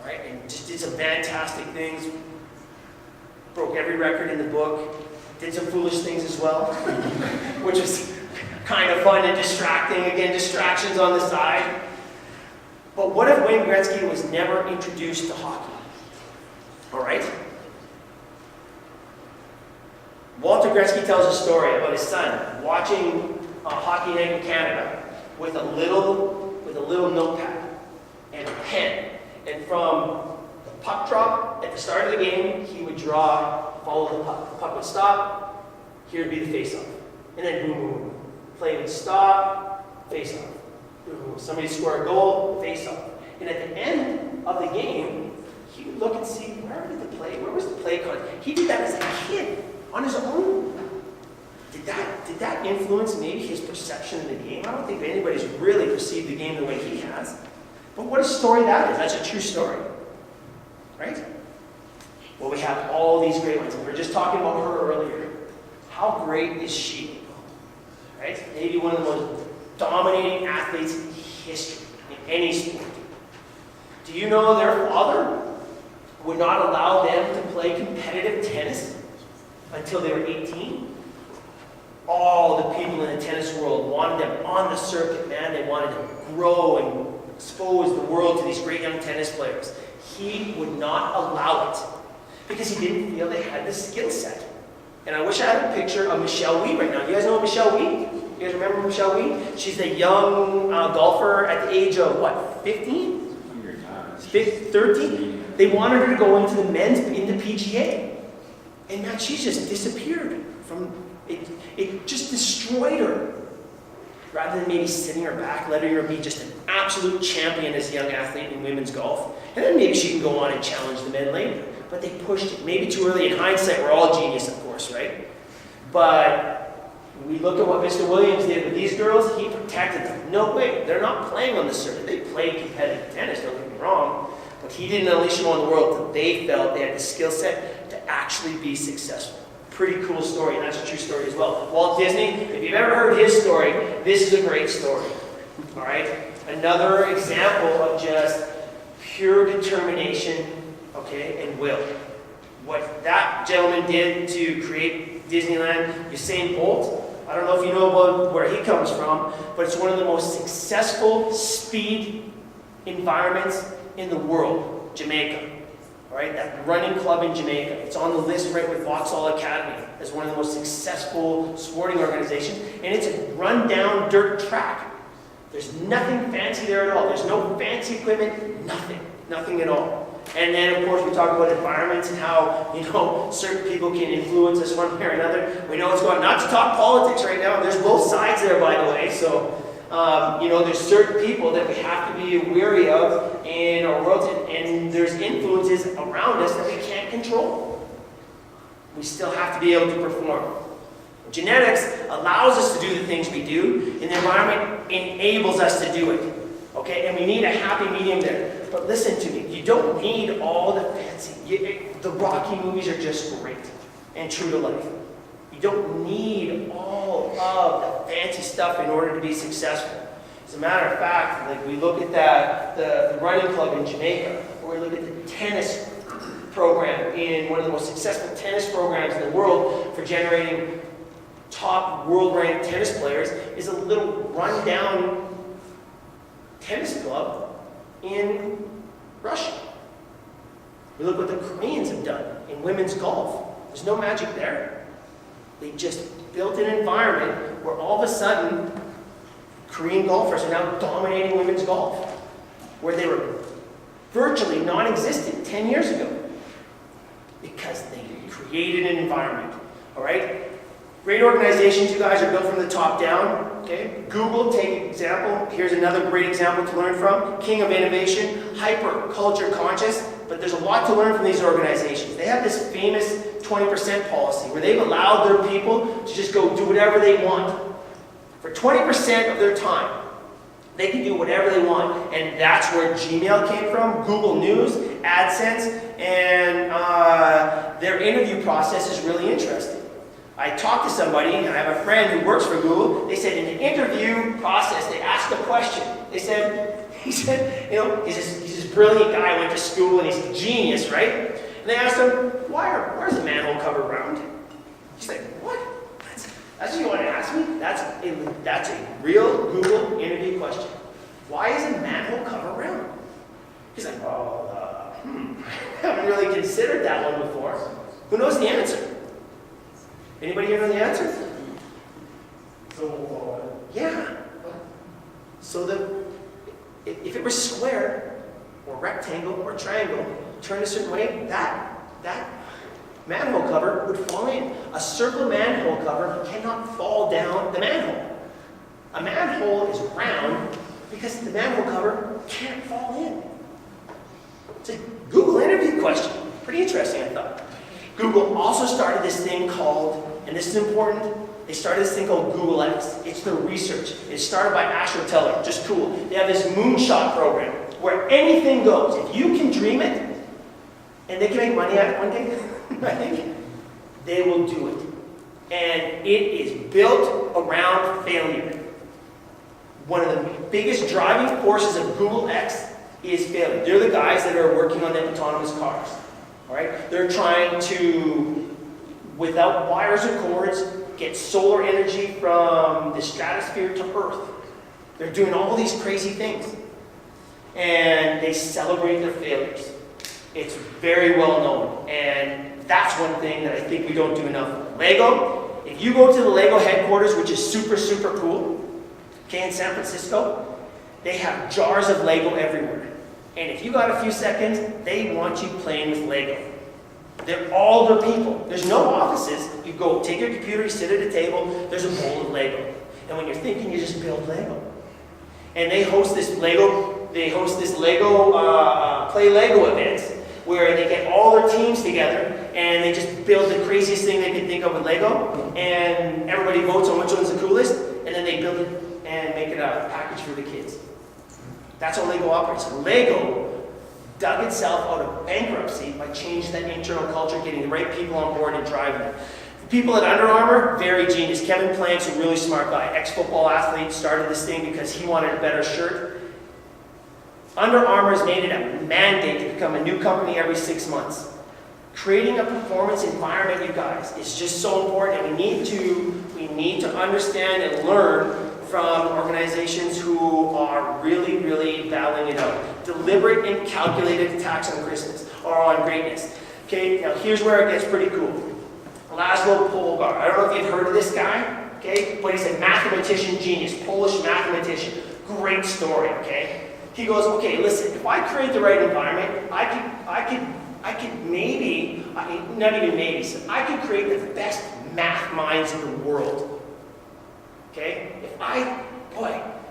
Right? And just did some fantastic things. Broke every record in the book. Did some foolish things as well, which was kind of fun and distracting. Again, distractions on the side. But what if Wayne Gretzky was never introduced to hockey? All right? Walter Gretzky tells a story about his son watching a hockey night in Canada with a little notepad and a pen. And from the puck drop at the start of the game, he would follow the puck. The puck would stop, here would be the face-off. And then boom, boom, boom. Play would stop, face-off. Somebody score a goal, face-off. And at the end of the game, he would look and see, where was the play card? He did that as a kid, on his own. Did that influence maybe his perception of the game? I don't think anybody's really perceived the game the way he has. But what a story that is. That's a true story. Right? Well, we have all these great ones. And we were just talking about her earlier. How great is she? Right? Maybe one of the most dominating athletes in history, in any sport. Do you know their father would not allow them to play competitive tennis until they were 18? All the people in the tennis world wanted them on the circuit, man. They wanted to grow and expose the world to these great young tennis players. He would not allow it because he didn't feel they had the skill set. And I wish I had a picture of Michelle Wie right now. You guys know Michelle Wie? You guys remember Michelle Wie? She's a young golfer at the age of, what, 15? 13? they wanted her to go into the PGA. And man, she just disappeared from it. It just destroyed her. Rather than maybe sitting her back, letting her be just an absolute champion as a young athlete in women's golf. And then maybe she can go on and challenge the men later. But they pushed it, maybe too early. In hindsight, we're all genius, of course, right? But we look at what Mr. Williams did with these girls, he protected them. No way, they're not playing on the circuit. They played competitive tennis, don't get me wrong. But he didn't unleash them on the world until they felt they had the skill set to actually be successful. Pretty cool story, and that's a true story as well. Walt Disney, if you've ever heard his story, this is a great story. All right? Another example of just pure determination, okay, and will. What that gentleman did to create Disneyland, Usain Bolt, I don't know if you know about where he comes from, but it's one of the most successful speed environments in the world, Jamaica. All right, that running club in Jamaica. It's on the list right with Vauxhall Academy as one of the most successful sporting organizations. And it's a run-down dirt track. There's nothing fancy there at all. There's no fancy equipment, nothing at all. And then, of course, we talk about environments and how, certain people can influence us one way or another. We know what's going on. Not to talk politics right now. There's both sides there, by the way. So, there's certain people that we have to be wary of in our world, and there's influences around us that we can't control. We still have to be able to perform. Genetics allows us to do the things we do, and the environment enables us to do it. Okay, and we need a happy medium there. But listen to me, you don't need all the fancy. The Rocky movies are just great and true to life. You don't need all of the fancy stuff in order to be successful. As a matter of fact, like we look at the running club in Jamaica, or we look at the tennis program in one of the most successful tennis programs in the world for generating top world-ranked tennis players, is a little run-down tennis club in Russia. We look what the Koreans have done in women's golf. There's no magic there. They just built an environment where all of a sudden Korean golfers are now dominating women's golf, where they were virtually non-existent 10 years ago because they created an environment. All right? Great organizations, you guys, are built from the top down. Okay? Google, take example. Here's another great example to learn from. King of innovation, hyper culture conscious. But there's a lot to learn from these organizations. They have this famous 20% policy where they've allowed their people to just go do whatever they want. For 20% of their time, they can do whatever they want. And that's where Gmail came from, Google News, AdSense, and their interview process is really interesting. I talked to somebody, and I have a friend who works for Google. They said in the interview process, they asked a question. He said, he's this brilliant guy, went to school, and he's a genius, right? And they asked him, why is the manhole cover round? He's like, what? That's what you want to ask me? That's a real Google interview question. Why is a manhole cover round? He's like, I haven't really considered that one before. Who knows the answer? Anybody here know the answer? Yeah. So if it was square, or rectangle, or triangle, turned a certain way, that manhole cover would fall in. A circle manhole cover cannot fall down the manhole. A manhole is round because the manhole cover can't fall in. It's a Google interview question. Pretty interesting, I thought. Google also started this thing called, and this is important, they started this thing called Google X. It's their research. It's started by Asher Teller, just cool. They have this moonshot program where anything goes. If you can dream it, and they can make money at it one day, I think, they will do it. And it is built around failure. One of the biggest driving forces of Google X is failure. They're the guys that are working on the autonomous cars. All right? They're trying to, without wires or cords, get solar energy from the stratosphere to Earth. They're doing all these crazy things. And they celebrate their failures. It's very well known. And that's one thing that I think we don't do enough. Lego, if you go to the Lego headquarters, which is super, super cool, okay, in San Francisco, they have jars of Lego everywhere. And if you got a few seconds, they want you playing with Lego. They're all the people. There's no offices. You go, take your computer, you sit at a table, there's a bowl of Lego. And when you're thinking, you just build Lego. And they host this Lego Play Lego events where they get all their teams together and they just build the craziest thing they can think of with Lego. And everybody votes on which one's the coolest. And then they build it and make it a package for the kids. That's how Lego operates. Lego dug itself out of bankruptcy by changing that internal culture, getting the right people on board and driving it. The people at Under Armour, very genius. Kevin Plank's a really smart guy, ex-football athlete, started this thing because he wanted a better shirt. Under Armour has made it a mandate to become a new company every 6 months. Creating a performance environment, you guys, is just so important, and we need to understand and learn from organizations who are really, really battling it out. Deliberate and calculated attacks on Christmas, or on greatness. Okay, now here's where it gets pretty cool. Laszlo Polgar. I don't know if you've heard of this guy, okay, but he's a mathematician genius, Polish mathematician. Great story, okay? He goes, okay, listen, if I create the right environment, I could maybe, not even maybe, so I could create the best math minds in the world. Okay?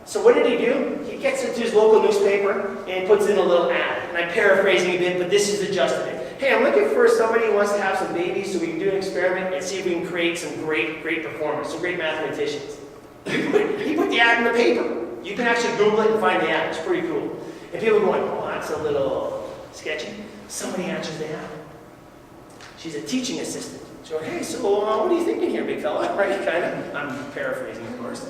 So what did he do? He gets into his local newspaper and puts in a little ad. And I'm paraphrasing a bit, but this is the gist of it. Hey, I'm looking for somebody who wants to have some babies so we can do an experiment and see if we can create some great performers, some great mathematicians. He put the ad in the paper. You can actually Google it and find the ad. It's pretty cool. And people are going, oh, that's a little sketchy. Somebody answers the ad. She's a teaching assistant. So, hey, so what are you thinking here, big fella? Right, kind of. I'm paraphrasing, of course.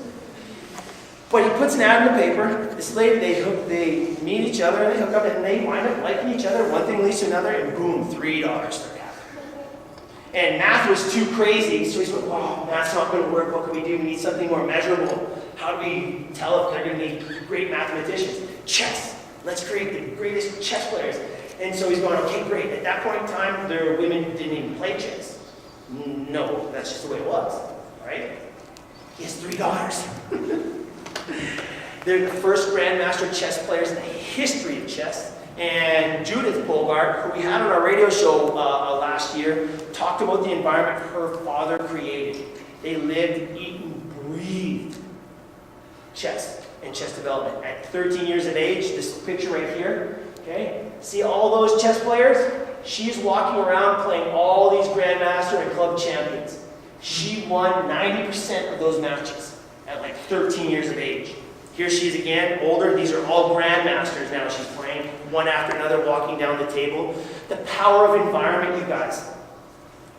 But he puts an ad in the paper. This lady, they meet each other, and they hook up, and they wind up liking each other. One thing leads to another, and boom, $3 start happening. And math was too crazy, so he's like, oh, math's not going to work. What can we do? We need something more measurable. How do we tell if they're going to be great mathematicians? Chess. Let's create the greatest chess players. And so he's going, okay, great. At that point in time, the women didn't even play chess. No, that's just the way it was, right? He has $3. They're the first grandmaster chess players in the history of chess. And Judith Polgar, who we had on our radio show last year, talked about the environment her father created. They lived, eat, and breathed chess and chess development. At 13 years of age, this picture right here, okay? See all those chess players? She's walking around playing all these grandmaster and club champions. She won 90% of those matches at like 13 years of age. Here she is again, older. These are all grandmasters now she's playing, one after another, walking down the table. The power of environment, you guys.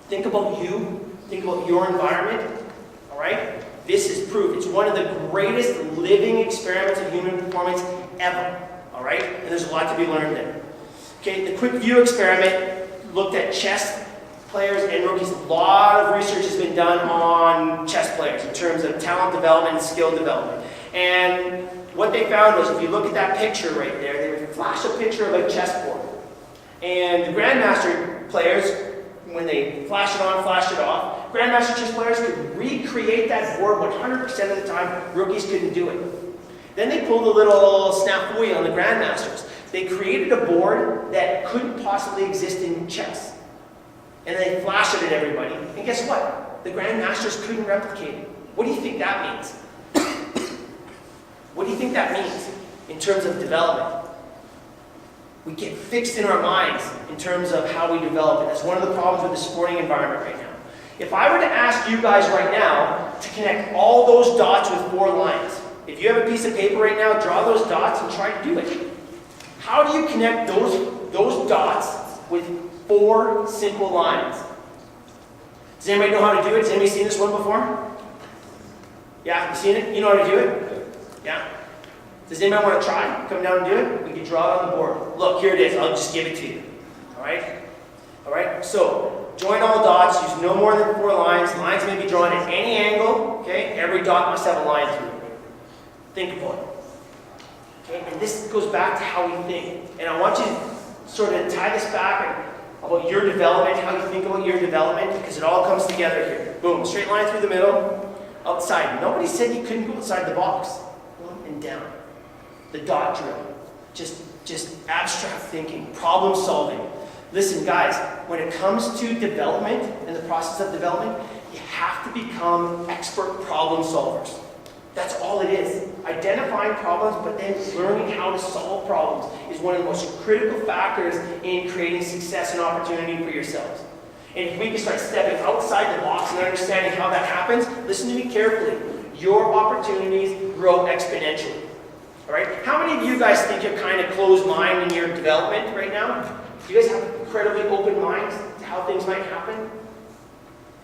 Think about you. Think about your environment. All right? This is proof. It's one of the greatest living experiments of human performance ever. All right? And there's a lot to be learned there. Okay, the quick view experiment looked at chess players and rookies. A lot of research has been done on chess players in terms of talent development and skill development. And what they found was, if you look at that picture right there, they would flash a picture of a chessboard. And the grandmaster players, when they flash it on, flash it off, grandmaster chess players could recreate that board 100% of the time. Rookies couldn't do it. Then they pulled a little snafu on the grandmasters. They created a board that couldn't possibly exist in chess. And they flashed it at everybody. And guess what? The grandmasters couldn't replicate it. What do you think that means? What do you think that means in terms of development? We get fixed in our minds in terms of how we develop it. That's one of the problems with the sporting environment right now. If I were to ask you guys right now to connect all those dots with 4 lines, if you have a piece of paper right now, draw those dots and try to do it. How do you connect those dots with 4 simple lines? Does anybody know how to do it? Has anybody seen this one before? Yeah, you seen it? You know how to do it? Yeah? Does anybody want to try? Come down and do it? We can draw it on the board. Look, here it is. I'll just give it to you. Alright? Alright? So, join all dots. Use no more than 4 lines. Lines may be drawn at any angle. Okay? Every dot must have a line through it. Think about it. Okay? And this goes back to how we think. And I want you to sort of tie this back about your development, how you think about your development, because it all comes together here. Boom. Straight line through the middle. Outside. Nobody said you couldn't go outside the box. And down. The dot drill. Just just abstract thinking, problem solving. Listen, guys, when it comes to development and the process of development, you have to become expert problem solvers. That's all it is. Identifying problems, but then learning how to solve problems is one of the most critical factors in creating success and opportunity for yourselves. And if we can start stepping outside the box and understanding how that happens, listen to me carefully. Your opportunities grow exponentially. All right? How many of you guys think you're kind of closed mind in your development right now? Do you guys have incredibly open minds to how things might happen?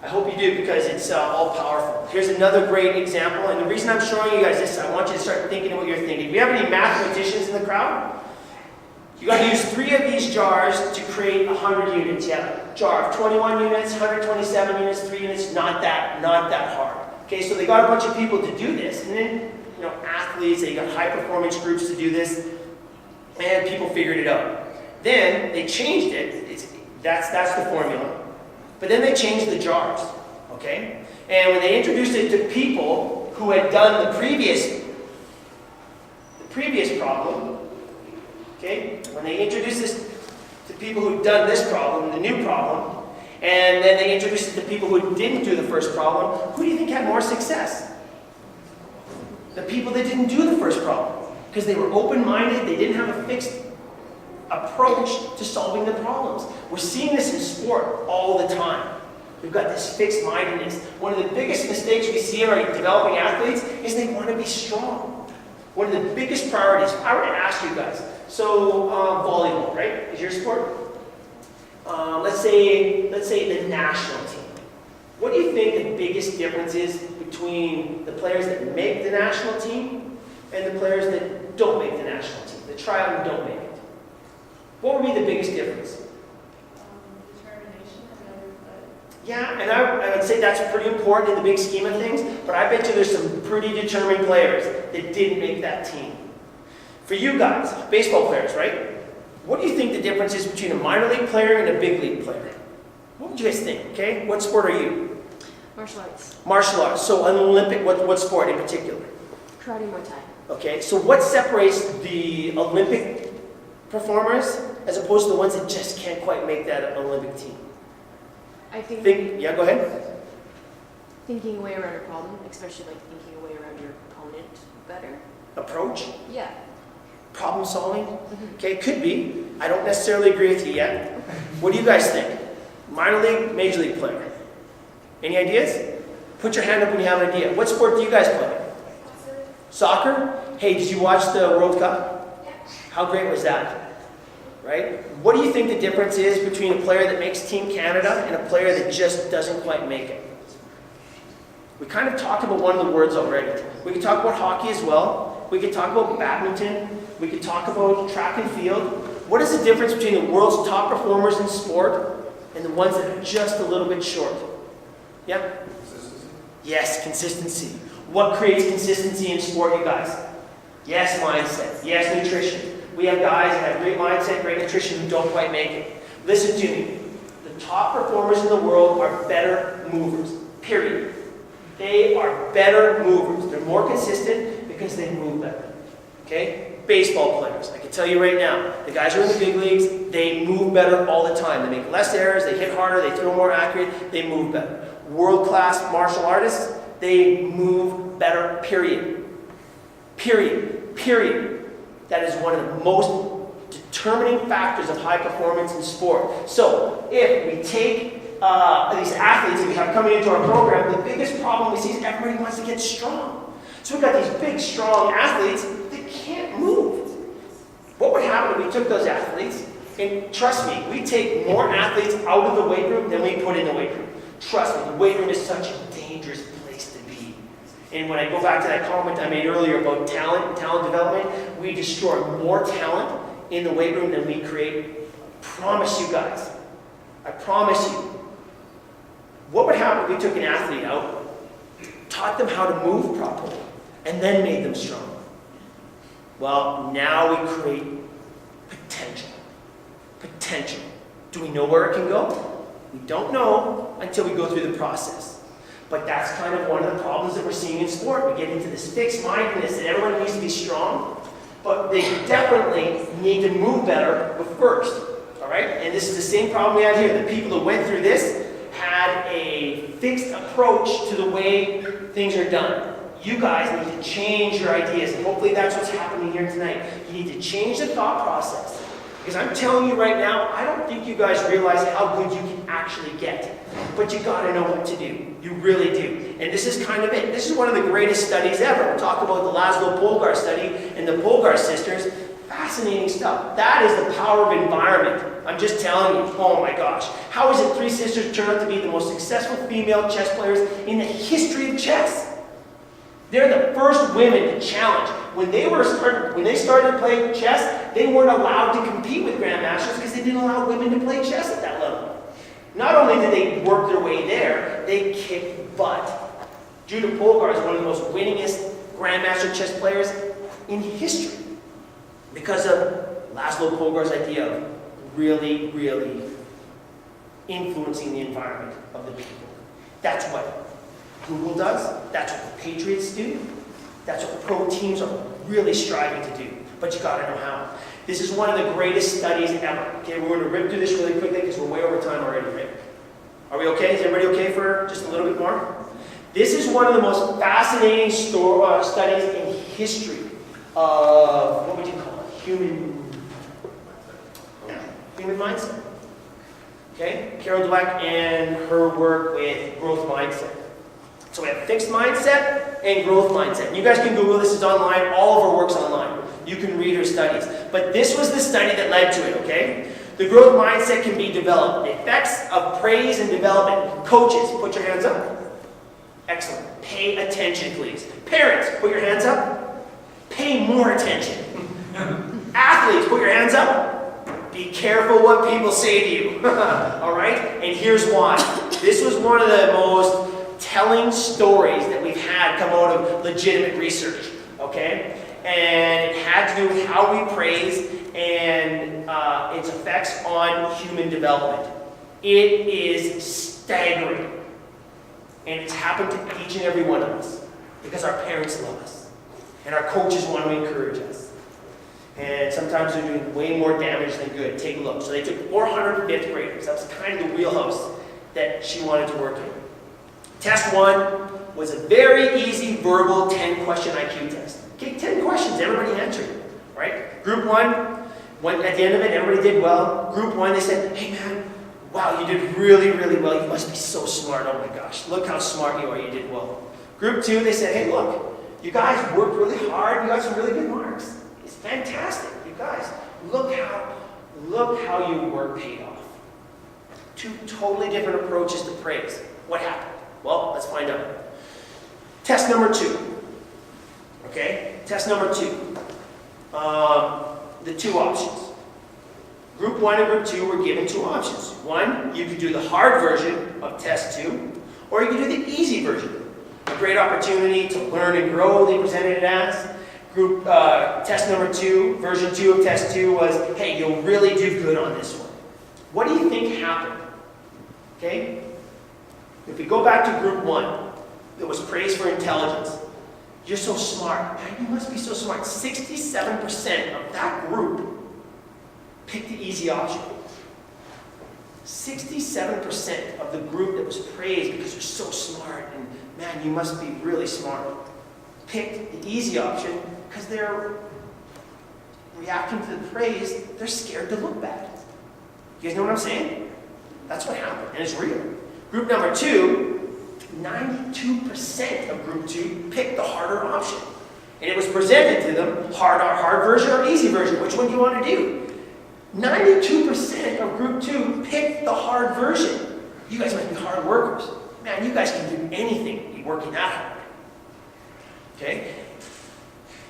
I hope you do, because it's all powerful. Here's another great example, and the reason I'm showing you guys this, I want you to start thinking of what you're thinking. Do we have any mathematicians in the crowd? You got to use 3 of these jars to create 100 units. Yeah, jar of 21 units, 127 units, 3 units. Not that hard. Okay, so they got a bunch of people to do this, and then athletes. They got high performance groups to do this, and people figured it out. Then they changed it. That's the formula. But then they changed the jars, okay? And when they introduced it to people who had done the previous problem, okay? When they introduced this to people who'd done this problem, the new problem, and then they introduced it to people who didn't do the first problem, who do you think had more success? The people that didn't do the first problem. Because they were open-minded, they didn't have a fixed approach to solving the problems. We're seeing this in sport all the time. We've got this fixed mindedness. One of the biggest mistakes we see in our developing athletes is they want to be strong. One of the biggest priorities, I were to ask you guys, so volleyball, right, is your sport? Let's say the national team. What do you think the biggest difference is between the players that make the national team and the players that don't make the national team, that try out and don't make it? What would be the biggest difference? Determination and effort. Yeah, and I would say that's pretty important in the big scheme of things, but I bet you there's some pretty determined players that didn't make that team. For you guys, baseball players, right? What do you think the difference is between a minor league player and a big league player? What would you guys think, okay? What sport are you? Martial arts. Martial arts. So an Olympic, what sport in particular? Karate, Muay Thai. Okay, so what separates the Olympic performers as opposed to the ones that just can't quite make that Olympic team? I think Yeah, go ahead. thinking a way around a problem, especially like thinking a way around your opponent better. Approach, Yeah. problem solving. Okay, could be. I don't necessarily agree with you yet. What do you guys think? Minor league, major league player. Any ideas? Put your hand up when you have an idea. What sport do you guys play? Soccer? Hey, did you watch the World Cup? How great was that? Right? What do you think the difference is between a player that makes Team Canada and a player that just doesn't quite make it? We kind of talked about one of the words already. We could talk about hockey as well. We could talk about badminton. We could talk about track and field. What is the difference between the world's top performers in sport and the ones that are just a little bit short? Yeah? Consistency. Yes, consistency. What creates consistency in sport, you guys? Yes, mindset. Yes, nutrition. We have guys that have great mindset, great nutrition who don't quite make it. Listen to me. The top performers in the world are better movers. Period. They are better movers. They're more consistent because they move better. Okay? Baseball players. I can tell you right now, the guys who are in the big leagues, they move better all the time. They make less errors, they hit harder, they throw more accurate, they move better. World-class martial artists, they move better, period. Period. Period. That is one of the most determining factors of high performance in sport. So, if we take these athletes that we have coming into our program, the biggest problem we see is everybody wants to get strong. So we've got these big, strong athletes that can't move. What would happen if we took those athletes, and trust me, we take more athletes out of the weight room than we put in the weight room. Trust me, the weight room is such a dangerous place to be. And when I go back to that comment I made earlier about talent and talent development, we destroy more talent in the weight room than we create. I promise you guys. I promise you. What would happen if we took an athlete out, taught them how to move properly, and then made them strong? Well, now we create potential. Potential. Do we know where it can go? We don't know until we go through the process. But that's kind of one of the problems that we're seeing in sport. We get into this fixed mindedness that everyone needs to be strong. But they definitely need to move better but first. All right? And this is the same problem we had here. The people that went through this had a fixed approach to the way things are done. You guys need to change your ideas, and hopefully that's what's happening here tonight. You need to change the thought process. Because I'm telling you right now, I don't think you guys realize how good you can actually get. But you gotta know what to do. You really do. And this is kind of it. This is one of the greatest studies ever. We'll talk about the Laszlo Polgar study and the Polgar sisters. Fascinating stuff. That is the power of environment. I'm just telling you. Oh my gosh. How is it three sisters turned out to be the most successful female chess players in the history of chess? They're the first women to challenge. When they started playing chess, they weren't allowed to compete with grandmasters because they didn't allow women to play chess at that level. Not only did they work their way there, they kicked butt. Judah Polgar is one of the most winningest grandmaster chess players in history because of Laszlo Polgar's idea of really, really influencing the environment of the people. That's what Google does. That's what the Patriots do. That's what pro teams are really striving to do. But you gotta know how. This is one of the greatest studies ever. Okay, we're gonna rip through this really quickly because we're way over time already, right? Are we okay? Is everybody okay for just a little bit more? This is one of the most fascinating studies in history of, what would you call it? Human mindset. Okay? Carol Dweck and her work with growth mindset. So we have fixed mindset and growth mindset. And you guys can Google this, it's online. All of her work's online. You can read her studies. But this was the study that led to it, okay? The growth mindset can be developed. The effects of praise and development. Coaches, put your hands up. Excellent. Pay attention, please. Parents, put your hands up. Pay more attention. Athletes, put your hands up. Be careful what people say to you. All right? And here's why. This was one of the most telling stories that we've had come out of legitimate research, okay? And it had to do with how we praise and its effects on human development. It is staggering. And it's happened to each and every one of us because our parents love us and our coaches want to encourage us. And sometimes they're doing way more damage than good. Take a look. So they took 405th graders. That was kind of the wheelhouse that she wanted to work in. Test 1 was a very easy verbal 10-question IQ test. Okay, 10 questions, everybody answered, right? Group 1, at the end of it, everybody did well. Group 1, they said, hey man, wow, you did really, really well. You must be so smart, oh my gosh. Look how smart you are, you did well. Group 2, they said, hey look, you guys worked really hard, you got some really good marks. It's fantastic, you guys. Look how your work paid off. Two totally different approaches to praise. What happened? Well, let's find out. Test number 2. Okay? Test number 2. The two options. Group 1 and Group 2 were given 2 options. 1, you could do the hard version of Test 2, or you could do the easy version. A great opportunity to learn and grow, they presented it as. Test number 2, version 2 of Test 2 was, hey, you'll really do good on this one. What do you think happened? Okay? If we go back to Group 1, it was praise for intelligence. You're so smart. Man, you must be so smart. 67% of that group picked the easy option. 67% of the group that was praised because you're so smart and man, you must be really smart, picked the easy option because they're reacting to the praise, they're scared to look bad. You guys know what I'm saying? That's what happened, and it's real. Group number 2, 92% of Group 2 picked the harder option. And it was presented to them, hard version or easy version. Which one do you want to do? 92% of Group 2 picked the hard version. You guys must be hard workers. Man, you guys can do anything, be working that hard. Okay?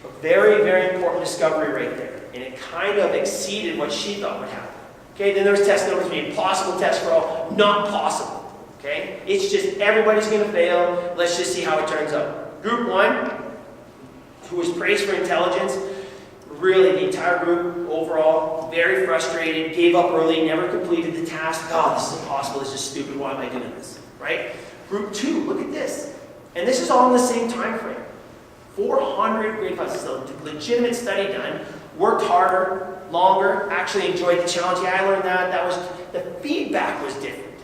A very, very important discovery right there. And it kind of exceeded what she thought would happen. Okay, then there's test number 3, impossible test for all, not possible. Okay? It's just everybody's going to fail. Let's just see how it turns out. Group 1, who was praised for intelligence, really the entire group overall, very frustrated, gave up early, never completed the task. Oh, this is impossible, this is stupid, why am I doing this? Right? Group 2, look at this. And this is all in the same time frame. 400 grade 5s. This is a legitimate study done. Worked harder, longer, actually enjoyed the challenge. Yeah, I learned that. The feedback was different.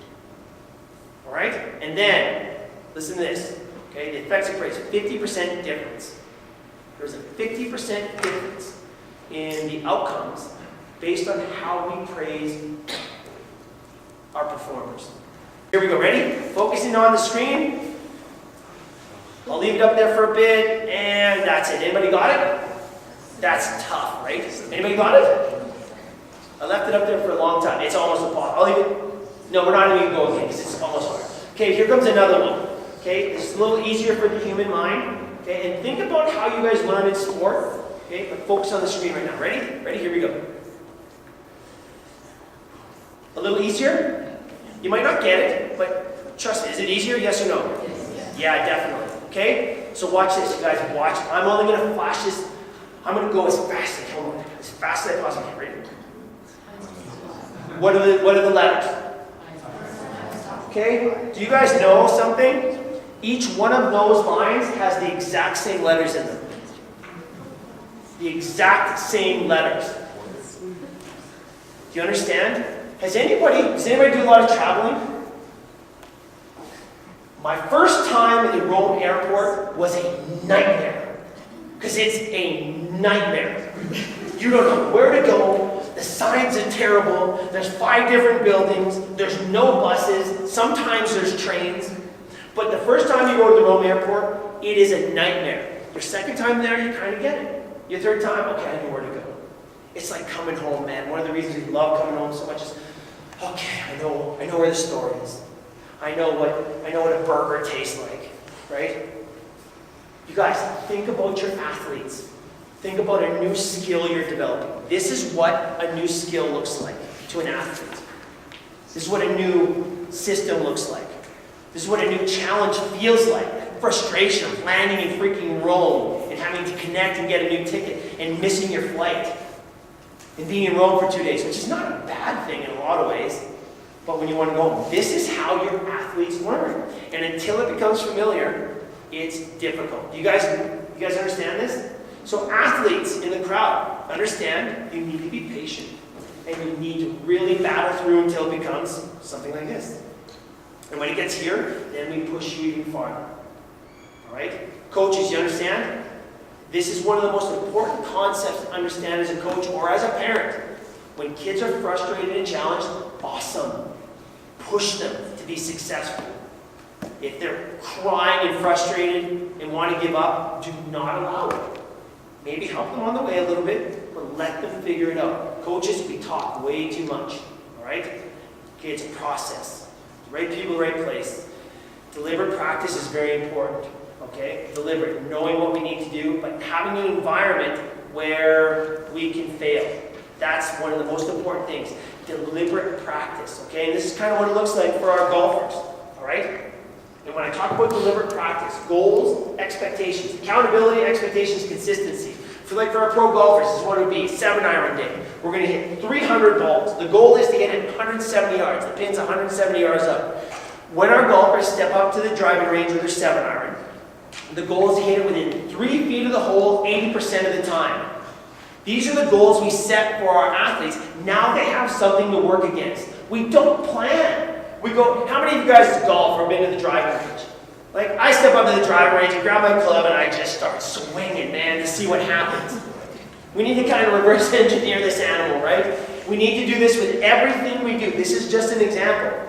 All right? And then, listen to this. Okay, the effects of praise, 50% difference. There's a 50% difference in the outcomes based on how we praise our performers. Here we go, ready? Focusing on the screen. I'll leave it up there for a bit, and that's it. Anybody got it? That's tough, right? Anybody got it? I left it up there for a long time. It's almost impossible. I'll leave it. No, we're not even going to go again because it's almost hard. Okay, here comes another one. Okay, it's a little easier for the human mind. Okay, and think about how you guys learn in sport. Okay, but focus on the screen right now. Ready? Ready? Here we go. A little easier? You might not get it, but trust me, is it easier? Yes or no? Yes. Yeah, definitely. Okay? So watch this, you guys. Watch. I'm only going to flash this. I'm going to go as fast as I can. As fast as I possibly can. Ready? What are the letters? Okay? Do you guys know something? Each one of those lines has the exact same letters in them. The exact same letters. Do you understand? Does anybody do a lot of traveling? My first time in the Rome airport was a nightmare. Because it's a nightmare. You don't know where to go. The signs are terrible. There's 5 different buildings. There's no buses. Sometimes there's trains. But the first time you go to the Rome airport, it is a nightmare. Your second time there, you kind of get it. Your third time, okay, I know where to go. It's like coming home, man. One of the reasons we love coming home so much is, okay, I know where the store is. I know what a burger tastes like, right? You guys, think about your athletes. Think about a new skill you're developing. This is what a new skill looks like to an athlete. This is what a new system looks like. This is what a new challenge feels like. Frustration of landing in freaking Rome and having to connect and get a new ticket and missing your flight. And being in Rome for 2 days, which is not a bad thing in a lot of ways. But when you want to go home, this is how your athletes learn. And until it becomes familiar, it's difficult. You guys understand this? So athletes in the crowd, understand you need to be patient. And you need to really battle through until it becomes something like this. And when it gets here, then we push you even farther. All right? Coaches, you understand? This is one of the most important concepts to understand as a coach or as a parent. When kids are frustrated and challenged, awesome. Push them to be successful. If they're crying and frustrated and want to give up, do not allow it. Maybe help them on the way a little bit, but let them figure it out. Coaches, we talk way too much. All right? Okay, it's a process. Right people, right place. Deliberate practice is very important. Okay? Deliberate, knowing what we need to do, but having an environment where we can fail. That's one of the most important things. Deliberate practice. Okay? And this is kind of what it looks like for our golfers. All right? And when I talk about deliberate practice, goals, expectations, accountability, expectations, consistency. For our pro golfers, this is what it would be, 7-iron day. We're going to hit 300 balls. The goal is to hit it 170 yards. The pin's 170 yards up. When our golfers step up to the driving range with their 7-iron, the goal is to hit it within 3 feet of the hole 80% of the time. These are the goals we set for our athletes. Now they have something to work against. We don't plan. We go, how many of you guys golf or been to the driving range? Like, I step up to the driving range and grab my club and I just start swinging, man, to see what happens. We need to kind of reverse engineer this animal, right? We need to do this with everything we do. This is just an example.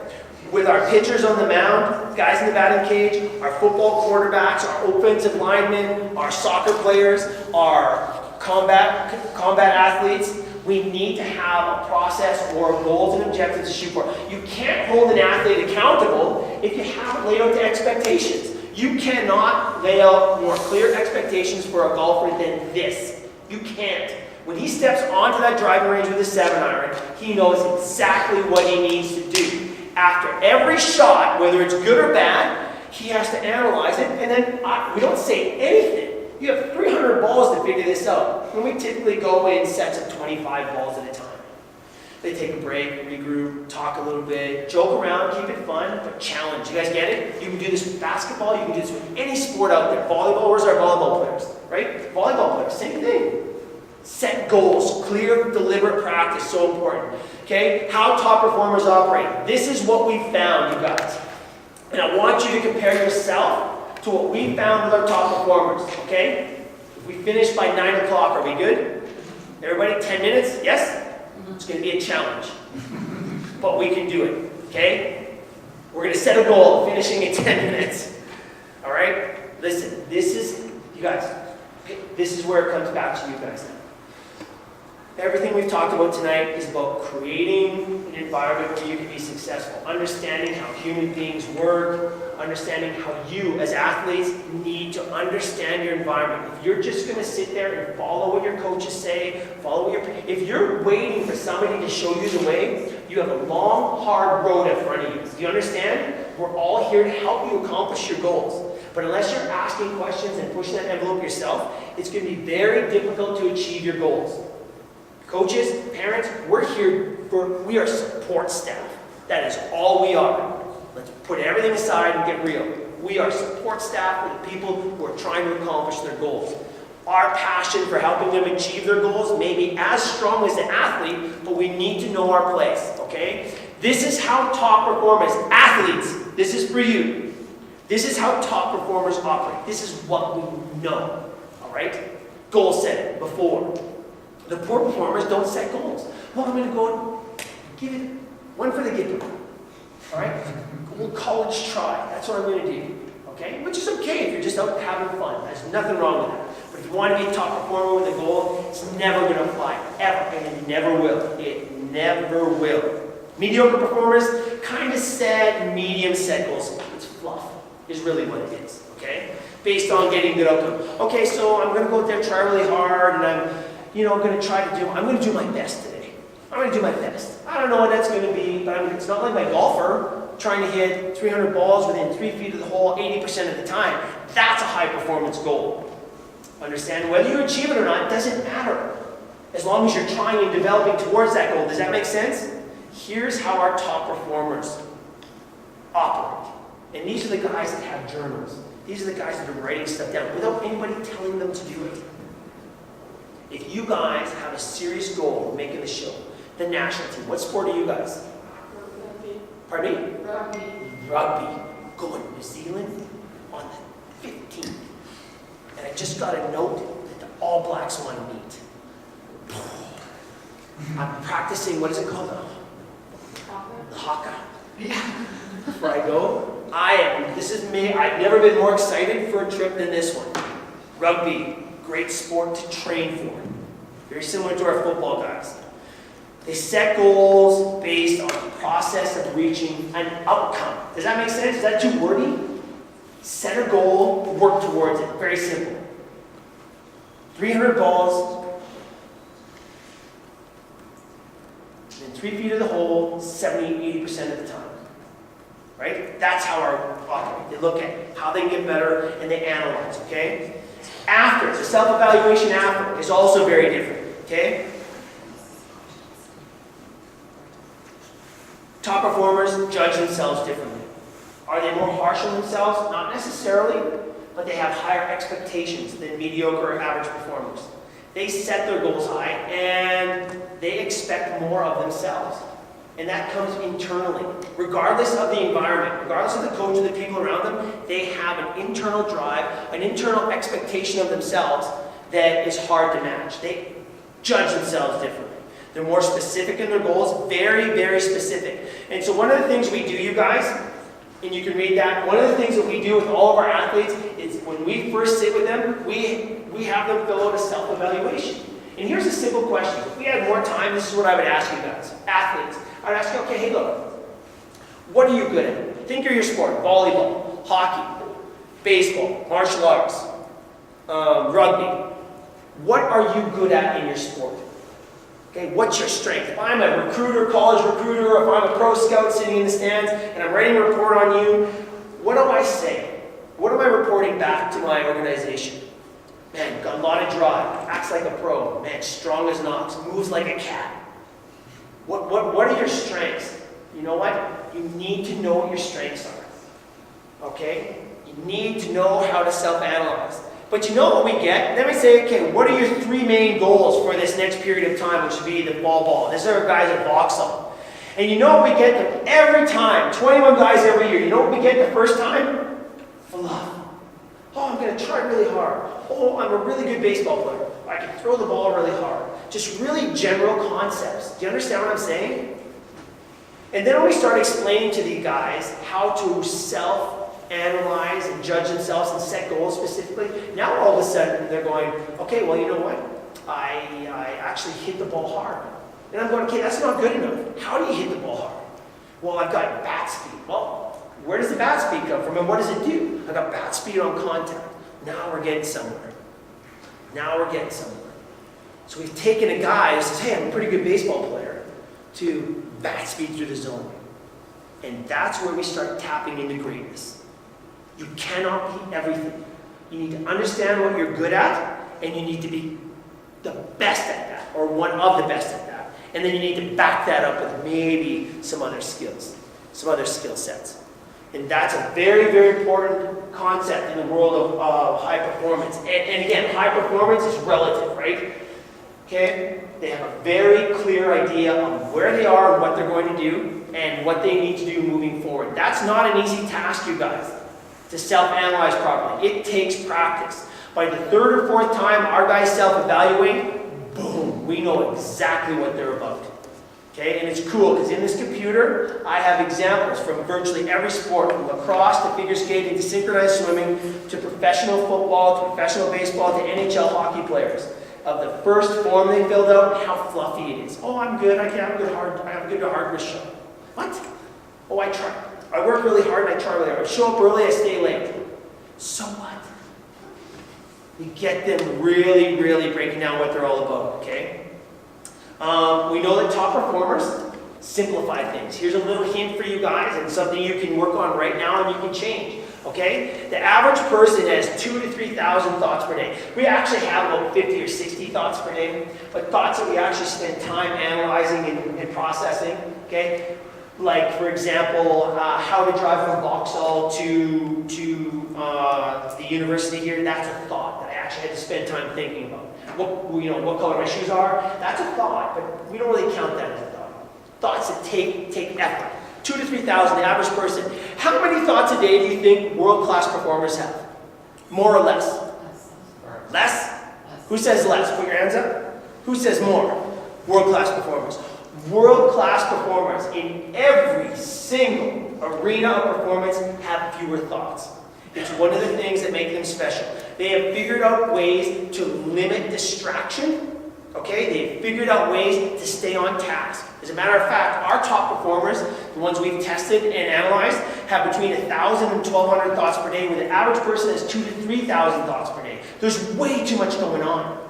With our pitchers on the mound, guys in the batting cage, our football quarterbacks, our offensive linemen, our soccer players, our combat athletes, we need to have a process or goals and objectives to shoot for. You can't hold an athlete accountable if you haven't laid out the expectations. You cannot lay out more clear expectations for a golfer than this. You can't. When he steps onto that driving range with a 7-iron, he knows exactly what he needs to do. After every shot, whether it's good or bad, he has to analyze it, and then we don't say anything. You have 300 balls to figure this out. And we typically go in sets of 25 balls at a time. They take a break, regroup, talk a little bit, joke around, keep it fun, but challenge. You guys get it? You can do this with basketball, you can do this with any sport out there. Volleyball, where's our volleyball players? right? Volleyball players, same thing. Set goals, clear, deliberate practice, so important. Okay, how top performers operate. This is what we found, you guys. And I want you to compare yourself to what we found with our top performers, okay? If we finish by 9 o'clock, are we good? Everybody, 10 minutes? Yes? It's going to be a challenge. But we can do it, okay? We're going to set a goal of finishing in 10 minutes. All right? Listen, this is, you guys, this is where it comes back to you guys now. Everything we've talked about tonight is about creating an environment where you can be successful, understanding how human beings work, understanding how you as athletes need to understand your environment. If you're just going to sit there and follow what your coaches say, if you're waiting for somebody to show you the way, you have a long, hard road in front of you. Do you understand? We're all here to help you accomplish your goals. But unless you're asking questions and pushing that envelope yourself, it's going to be very difficult to achieve your goals. Coaches, parents, we are support staff. That is all we are. Let's put everything aside and get real. We are support staff for the people who are trying to accomplish their goals. Our passion for helping them achieve their goals may be as strong as the athlete, but we need to know our place, okay? This is how top performers, athletes, this is for you. This is how top performers operate. This is what we know, all right? Goal setting, before. The poor performers don't set goals. Well, I'm going to go and give it one for the giggle. All right? A little college try. That's what I'm going to do. Okay? Which is okay if you're just out having fun. There's nothing wrong with that. But if you want to be a top performer with a goal, it's never going to fly. Ever. And it never will. It never will. Mediocre performers kind of set medium set goals. It's fluff is really what it is. Okay? Based on getting good outcome. Okay, so I'm going to go out there, try really hard, and I'm going to do my best today. I'm going to do my best. I don't know what that's going to be, but it's not like my golfer trying to hit 300 balls within 3 feet of the hole 80% of the time. That's a high performance goal. Understand? Whether you achieve it or not, it doesn't matter. As long as you're trying and developing towards that goal. Does that make sense? Here's how our top performers operate. And these are the guys that have journals. These are the guys that are writing stuff down without anybody telling them to do it. If you guys have a serious goal of making the show, the national team, what sport are you guys? Rugby. Pardon me? Rugby. Rugby. Going to New Zealand on the 15th. And I just got a note that the All Blacks want to meet. I'm practicing, what is it called? The haka. Yeah. Before I go, this is me, I've never been more excited for a trip than this one. Rugby. Great sport to train for. Very similar to our football guys. They set goals based on the process of reaching an outcome. Does that make sense? Is that too wordy? Set a goal, work towards it. Very simple. 300 balls, within 3 feet of the hole, 70-80% of the time. Right? That's how our operate. They look at how they can get better and they analyze, okay? After, the self-evaluation after is also very different, okay? Top performers judge themselves differently. Are they more harsh on themselves? Not necessarily, but they have higher expectations than mediocre or average performers. They set their goals high and they expect more of themselves. And that comes internally. Regardless of the environment, regardless of the coach and the people around them, they have an internal drive, an internal expectation of themselves that is hard to match. They judge themselves differently. They're more specific in their goals, very, very specific. And so one of the things we do, you guys, and you can read that, one of the things that we do with all of our athletes is when we first sit with them, we have them fill out a self-evaluation. And here's a simple question. If we had more time, this is what I would ask you guys, athletes. I'd ask you, okay, hey, look, what are you good at? Think of your sport: volleyball, hockey, baseball, martial arts, rugby. What are you good at in your sport? Okay, what's your strength? If I'm a recruiter, college recruiter, or if I'm a pro scout sitting in the stands and I'm writing a report on you, what do I say? What am I reporting back to my organization? Man, got a lot of drive, acts like a pro. Man, strong as an ox, moves like a cat. What are your strengths? You know what? You need to know what your strengths are. Okay? You need to know how to self-analyze. But you know what we get? Then we say, okay, what are your 3 main goals for this next period of time, which would be the ball. This is our guys at Vauxhall. And you know what we get them every time, 21 guys every year. You know what we get the first time? Fluff. Oh, I'm going to try really hard. Oh, I'm a really good baseball player. I can throw the ball really hard. Just really general concepts. Do you understand what I'm saying? And then when we start explaining to the guys how to self-analyze and judge themselves and set goals specifically, now all of a sudden they're going, okay, well, you know what? I actually hit the ball hard. And I'm going, okay, that's not good enough. How do you hit the ball hard? Well, I've got bat speed. Well, where does the bat speed come from and what does it do? I've got bat speed on contact. Now we're getting somewhere. So we've taken a guy who says, hey, I'm a pretty good baseball player, to bat speed through the zone. And that's where we start tapping into greatness. You cannot be everything. You need to understand what you're good at, and you need to be the best at that, or one of the best at that. And then you need to back that up with maybe some other skills, some other skill sets. And that's a very, very important concept in the world of high performance. And again, high performance is relative, right? Okay? They have a very clear idea of where they are and what they're going to do and what they need to do moving forward. That's not an easy task, you guys, to self-analyze properly. It takes practice. By the 3rd or 4th time our guys self-evaluate, boom, we know exactly what they're about. Okay, and it's cool because in this computer, I have examples from virtually every sport, from lacrosse to figure skating to synchronized swimming to professional football to professional baseball to NHL hockey players, of the first form they filled out and how fluffy it is. Oh, I'm good. I have a good hard wrist shot. What? Oh, I try. I work really hard and I try really hard. I show up early, I stay late. So what? You get them really, really breaking down what they're all about, okay? We know that top performers simplify things. Here's a little hint for you guys and something you can work on right now and you can change, okay? The average person has 2,000 to 3,000 thoughts per day. We actually have about 50 or 60 thoughts per day, but thoughts that we actually spend time analyzing and processing, okay? Like, for example, how to drive from Vauxhall to the university here. That's a thought that I actually had to spend time thinking about. What color my shoes are. That's a thought, but we don't really count that as a thought. Thoughts that take effort. 2,000 to 3,000, the average person. How many thoughts a day do you think world-class performers have? More or less? Less? Who says less? Put your hands up. Who says more? World-class performers. World-class performers in every single arena of performance have fewer thoughts. It's one of the things that make them special. They have figured out ways to limit distraction. Okay? They have figured out ways to stay on task. As a matter of fact, our top performers, the ones we've tested and analyzed, have between 1,000 and 1,200 thoughts per day, where the average person has 2,000 to 3,000 thoughts per day. There's way too much going on.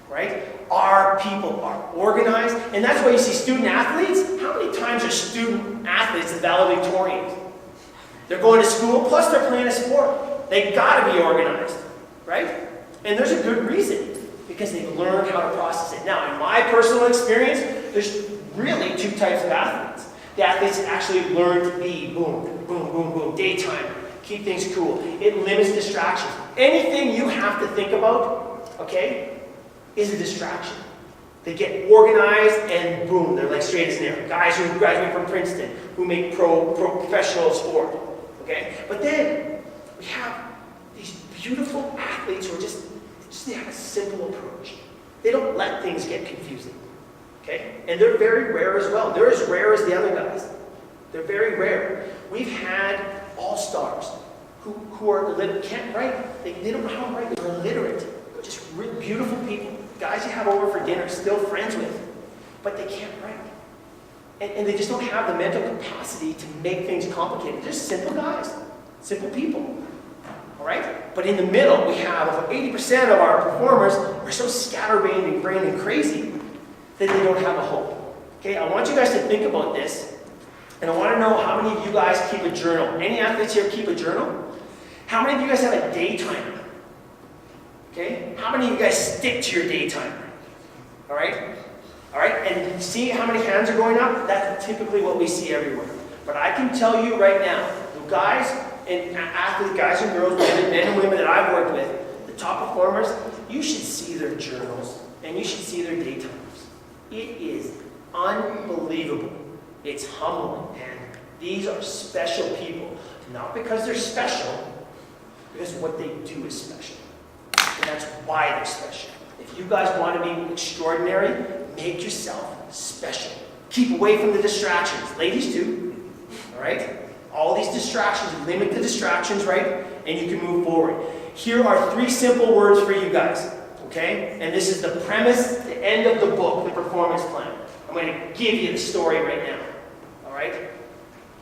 Right? Our people are organized, and that's why you see student athletes. How many times are student athletes the valedictorians? They're going to school, plus they're playing a sport. They gotta be organized, right? And there's a good reason, because they've learned how to process it. Now, in my personal experience, there's really 2 types of athletes. The athletes that actually learn to be boom, boom, boom, boom, daytime, keep things cool. It limits distractions. Anything you have to think about, okay, is a distraction. They get organized and boom, they're like straight as an arrow. Guys who graduate from Princeton, who make professional sport. Okay? But then we have these beautiful athletes who are just they have a simple approach. They don't let things get confusing. Okay? And they're very rare as well. They're as rare as the other guys. They're very rare. We've had all-stars who are can't write. They don't know how to write. They're illiterate. They're just beautiful people. Guys you have over for dinner, still friends with, but they can't write. And they just don't have the mental capacity to make things complicated. They're simple guys, simple people. All right? But in the middle, we have over 80% of our performers are so scatterbrained and crazy that they don't have a hope. Okay, I want you guys to think about this, and I want to know how many of you guys keep a journal. Any athletes here keep a journal? How many of you guys have a day timer? Okay? How many of you guys stick to your day timer? All right? All right? And see how many hands are going up? That's typically what we see everywhere. But I can tell you right now, the guys and athletes, guys and girls, men and women that I've worked with, the top performers, you should see their journals and you should see their daytimers. It is unbelievable. It's humbling. And these are special people. Not because they're special, because what they do is special. And that's why they're special. If you guys want to be extraordinary, make yourself special. Keep away from the distractions. Ladies too. All right? All these distractions, limit the distractions, right? And you can move forward. Here are 3 simple words for you guys. Okay? And this is the premise, the end of the book, the performance plan. I'm going to give you the story right now. All right?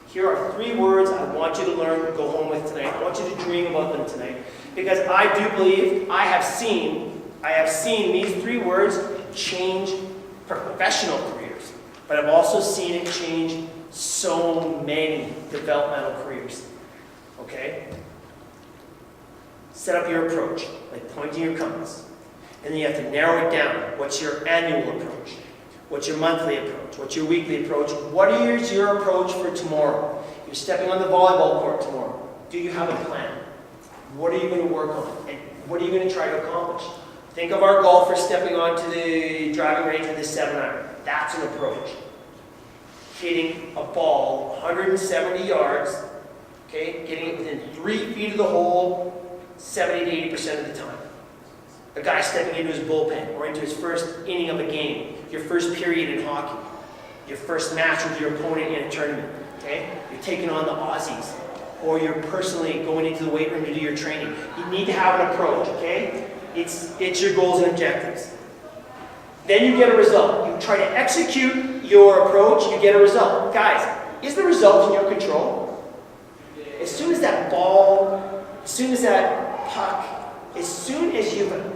Here are 3 words I want you to learn, go home with tonight. I want you to dream about them tonight. Because I do believe, I have seen these 3 words change professional careers. But I've also seen it change so many developmental careers. Okay? Set up your approach, like pointing your compass. And then you have to narrow it down. What's your annual approach? What's your monthly approach? What's your weekly approach? What is your approach for tomorrow? You're stepping on the volleyball court tomorrow. Do you have a plan? What are you going to work on? And what are you going to try to accomplish? Think of our golfers stepping onto the driving range with a 7-iron. That's an approach. Hitting a ball 170 yards, okay, getting it within 3 feet of the hole 70 to 80% of the time. A guy stepping into his bullpen or into his first inning of a game, your first period in hockey, your first match with your opponent in a tournament, okay? You're taking on the Aussies, or you're personally going into the weight room to do your training. You need to have an approach, okay? It's your goals and objectives. Then you get a result. You try to execute your approach, you get a result. Guys, is the result in your control? As soon as that ball, as soon as that puck, as soon as you've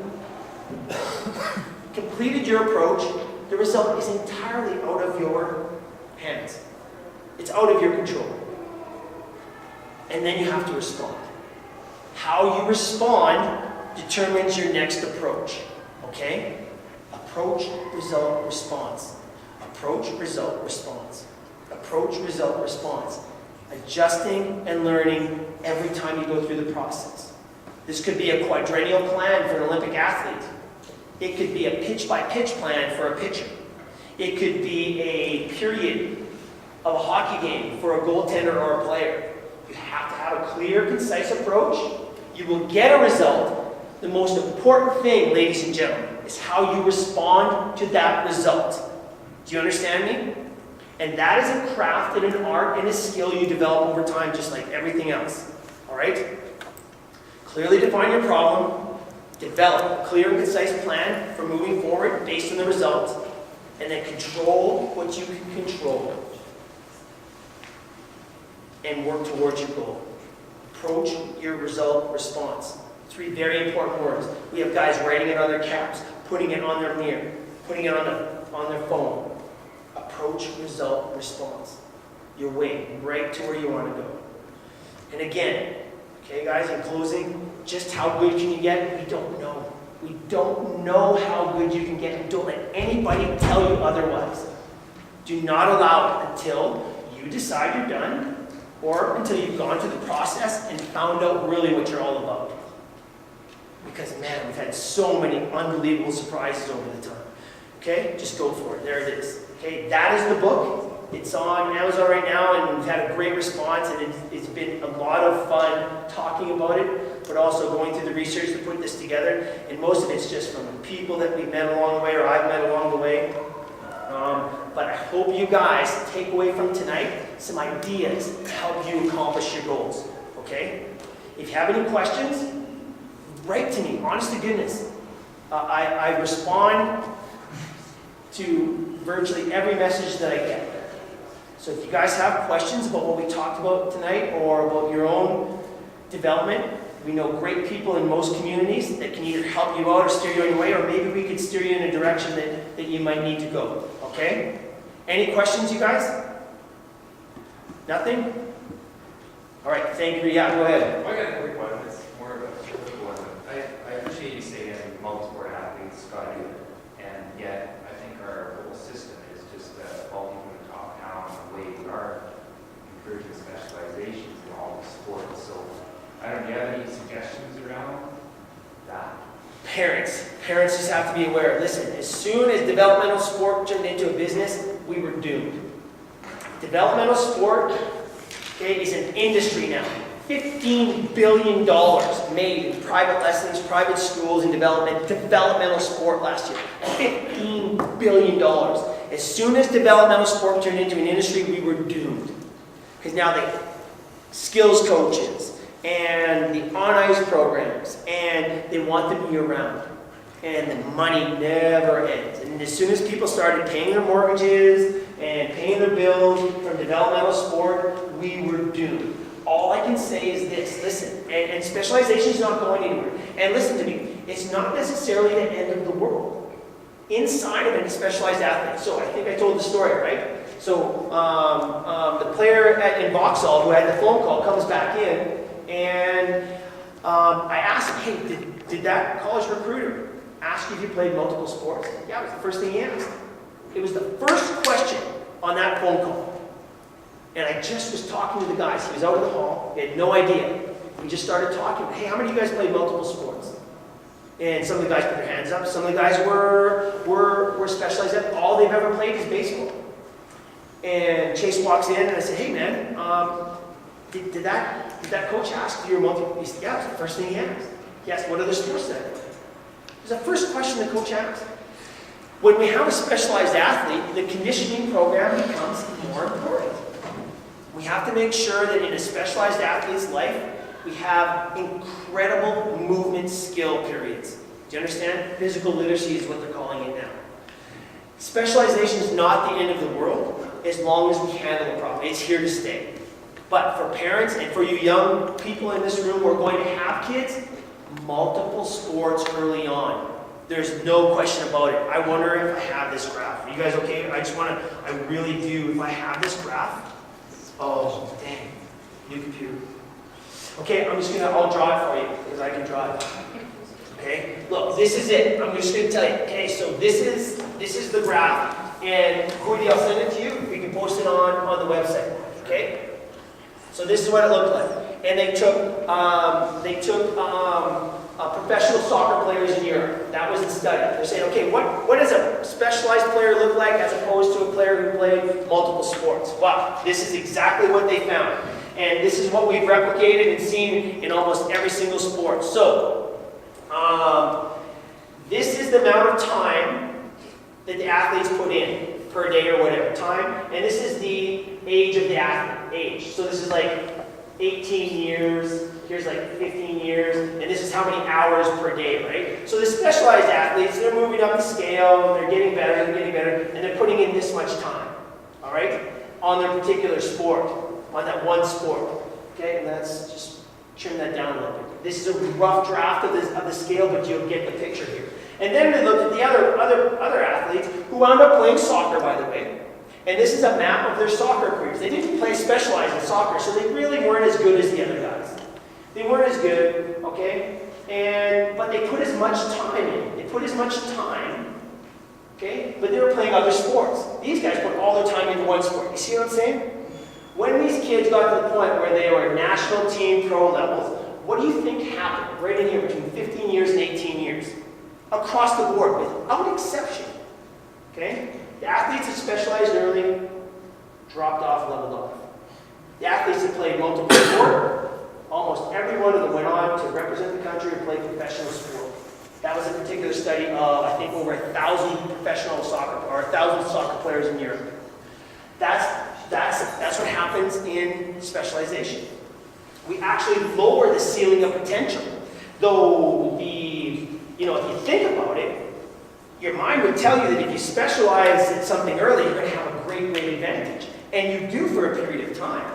completed your approach, the result is entirely out of your hands. It's out of your control. And then you have to respond. How you respond determines your next approach. Okay? Approach, result, response. Approach, result, response. Approach, result, response. Adjusting and learning every time you go through the process. This could be a quadrennial plan for an Olympic athlete. It could be a pitch-by-pitch plan for a pitcher. It could be a period of a hockey game for a goaltender or a player. You have to have a clear, concise approach. You will get a result. The most important thing, ladies and gentlemen, is how you respond to that result. Do you understand me? And that is a craft and an art and a skill you develop over time, just like everything else. All right? Clearly define your problem. Develop a clear and concise plan for moving forward based on the results. And then control what you can control. And work towards your goal. Approach your result response. 3 very important words. We have guys writing it on their caps, putting it on their mirror, putting it on their phone. Approach, result, response. Your way, right to where you want to go. And again, okay guys, in closing, just how good can you get? We don't know. We don't know how good you can get, and don't let anybody tell you otherwise. Do not allow it until you decide you're done, or until you've gone through the process and found out really what you're all about. Because man, we've had so many unbelievable surprises over the time. Okay, just go for it. There it is. Okay, that is the book. It's on Amazon right now, and we've had a great response, and it's been a lot of fun talking about it, but also going through the research to put this together. And most of it's just from the people that we've met along the way, or I've met along the way. But I hope you guys take away from tonight some ideas to help you accomplish your goals. Okay? If you have any questions, write to me. Honest to goodness, I respond to virtually every message that I get. So if you guys have questions about what we talked about tonight or about your own development, we know great people in most communities that can either help you out or steer you on your way, or maybe we could steer you in a direction that you might need to go. Okay? Any questions, you guys? Nothing? All right, thank you. Yeah, go ahead. I got a quick one. It's more of a political one. I appreciate you saying multi-sport athletes got to do it, and yet I think our whole system is just falling from the top down the way we are encouraging specializations in all the sports. So I don't know, do you have any suggestions around that? Parents just have to be aware. Listen, as soon as developmental sport turned into a business, we were doomed. Developmental sport, okay, is an industry now. $15 billion made in private lessons, private schools, and developmental sport last year. $15 billion. As soon as developmental sport turned into an industry, we were doomed. Because now they skills coaches and the on-ice programs, and they want them year-round. And the money never ends. And as soon as people started paying their mortgages and paying their bills from developmental sport, we were doomed. All I can say is this, listen, and specialization is not going anywhere. And listen to me, it's not necessarily the end of the world. Inside of it is specialized athletes. So I think I told the story, right? So the player in Vauxhall who had the phone call comes back in, and I asked him, hey, did that college recruiter ask you if you played multiple sports? Yeah, it was the first thing he asked. It was the first question on that phone call. And I just was talking to the guys. He was out in the hall. He had no idea. We just started talking. Hey, how many of you guys played multiple sports? And some of the guys put their hands up. Some of the guys were specialized at all they've ever played is baseball. And Chase walks in, and I said, hey, man, did that coach ask you multiple? He said, yeah, it was the first thing he asked. He asked, what other sports then? It was the first question the coach asked. When we have a specialized athlete, the conditioning program becomes more important. We have to make sure that in a specialized athlete's life, we have incredible movement skill periods. Do you understand? Physical literacy is what they're calling it now. Specialization is not the end of the world as long as we handle it properly. It's here to stay. But for parents and for you young people in this room who are going to have kids, multiple sports early on. There's no question about it. I wonder if I have this graph. Are you guys okay? I really do. If I have this graph, oh, dang. New computer. Okay, I'll draw it for you, because I can draw it. Okay, look, this is it. I'm just going to tell you. Okay, so this is the graph. And Rudy, I'll send it to you. We can post it on the website. Okay? So this is what it looked like. And they took professional soccer players in Europe. That was the study. They're saying, okay, what does a specialized player look like as opposed to a player who played multiple sports? Wow, this is exactly what they found. And this is what we've replicated and seen in almost every single sport. So, this is the amount of time that the athletes put in per day or whatever time. And this is the age of the athlete, So this is like 18 years, here's like 15 years, and this is how many hours per day, right? So the specialized athletes, they're moving up the scale, they're getting better, and they're putting in this much time, all right, on their particular sport, on that one sport, okay? And that's just trim that down a little bit. This is a rough draft of the scale, but you'll get the picture here. And then we looked at the other athletes who wound up playing soccer, by the way. And this is a map of their soccer careers. They didn't play specialized in soccer, so they really weren't as good as the other guys. They weren't as good, okay? But they put as much time in. They put as much time, okay? But they were playing other sports. These guys put all their time into one sport. You see what I'm saying? When these kids got to the point where they were national team pro levels, what do you think happened right in here between 15 years and 18 years? Across the board, without exception, okay? The athletes that specialized early dropped off, leveled off. The athletes that played multiple sport, almost every one of them went on to represent the country and play professional sport. That was a particular study of, I think, over 1,000 professional soccer, or 1,000 soccer players in Europe. That's what happens in specialization. We actually lower the ceiling of potential. Though if you think about it, your mind would tell you that if you specialize in something early, you're going to have a great advantage. And you do for a period of time,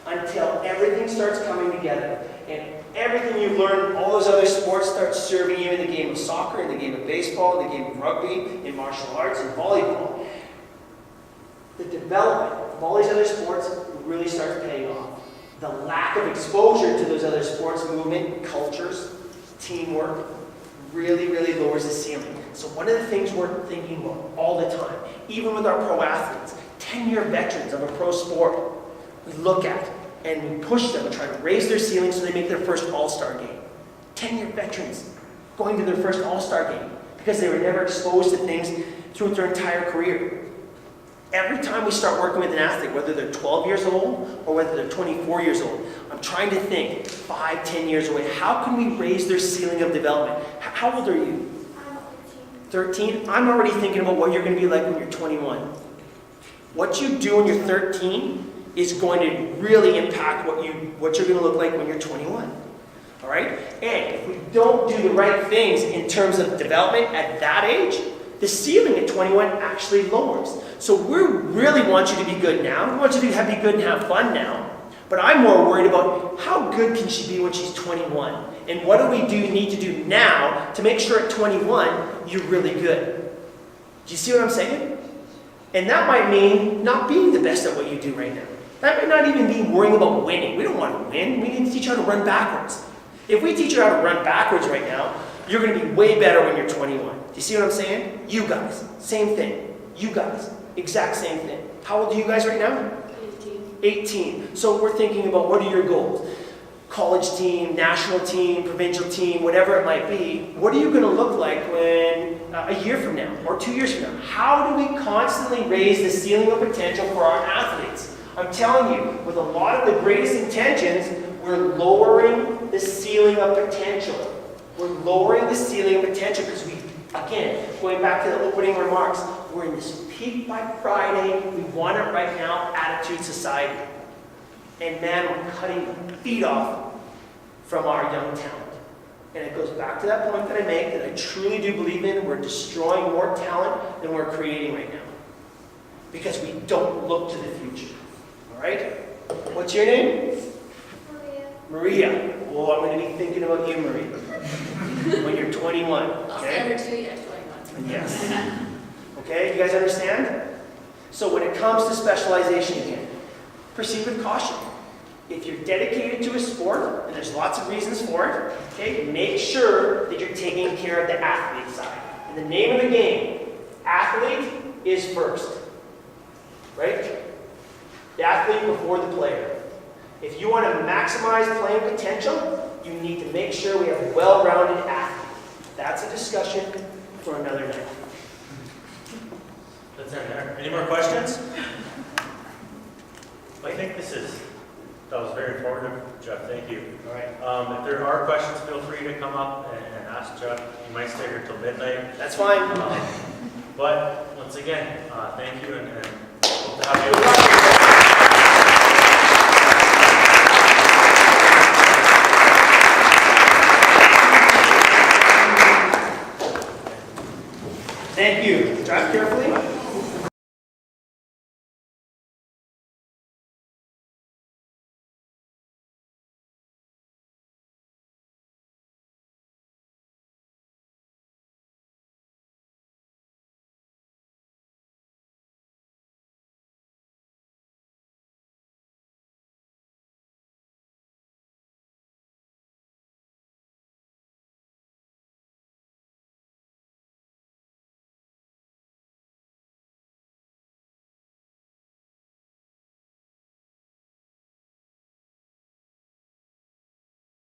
until everything starts coming together. And everything you've learned, all those other sports start serving you in the game of soccer, in the game of baseball, in the game of rugby, in martial arts, in volleyball. The development of all these other sports really starts paying off. The lack of exposure to those other sports, movement, cultures, teamwork, really, really lowers the ceiling. So one of the things we're thinking about all the time, even with our pro athletes, 10-year veterans of a pro sport, we look at and we push them and try to raise their ceiling so they make their first all-star game. 10-year veterans, going to their first All-Star game because they were never exposed to things throughout their entire career. Every time we start working with an athlete, whether they're 12 years old or whether they're 24 years old, I'm trying to think 5, 10 years away, how can we raise their ceiling of development? How old are you? I'm 13? I'm already thinking about what you're going to be like when you're 21. What you do when you're 13 is going to really impact what you're going to look like when you're 21. All right? And if we don't do the right things in terms of development at that age, the ceiling at 21 actually lowers. So we really want you to be good now. We want you to be good and have fun now. But I'm more worried about how good can she be when she's 21? And what do we need to do now to make sure at 21 you're really good? Do you see what I'm saying? And that might mean not being the best at what you do right now. That might not even be worrying about winning. We don't want to win. We need to teach you how to run backwards. If we teach you how to run backwards right now, you're going to be way better when you're 21. Do you see what I'm saying? You guys, same thing. You guys, exact same thing. How old are you guys right now? 18. So we're thinking about what are your goals? College team, national team, provincial team, whatever it might be. What are you going to look like when a year from now or 2 years from now? How do we constantly raise the ceiling of potential for our athletes? I'm telling you, with a lot of the greatest intentions, we're lowering the ceiling of potential. We're lowering the ceiling of potential because again, going back to the opening remarks, we're in this peak by Friday, we want it right now, attitude society. And man, we're cutting the feet off from our young talent. And it goes back to that point that I make, that I truly do believe in, we're destroying more talent than we're creating right now. Because we don't look to the future. All right? What's your name? Maria. Oh, I'm going to be thinking about you, Maria. When you're 21. I'll stand there 2 years, 21. Yes. Okay, you guys understand? So when it comes to specialization again, proceed with caution. If you're dedicated to a sport, and there's lots of reasons for it, okay, make sure that you're taking care of the athlete side. And the name of the game, athlete is first. Right? The athlete before the player. If you want to maximize playing potential, you need to make sure we have a well-rounded athlete. That's a discussion for another night. That's in there. Any more questions? I think that was very informative, Jeff. Thank you. All right. If there are questions, feel free to come up and ask Jeff. You might stay here till midnight. That's fine. But once again, thank you and hope to have you. Thank you. Drive carefully.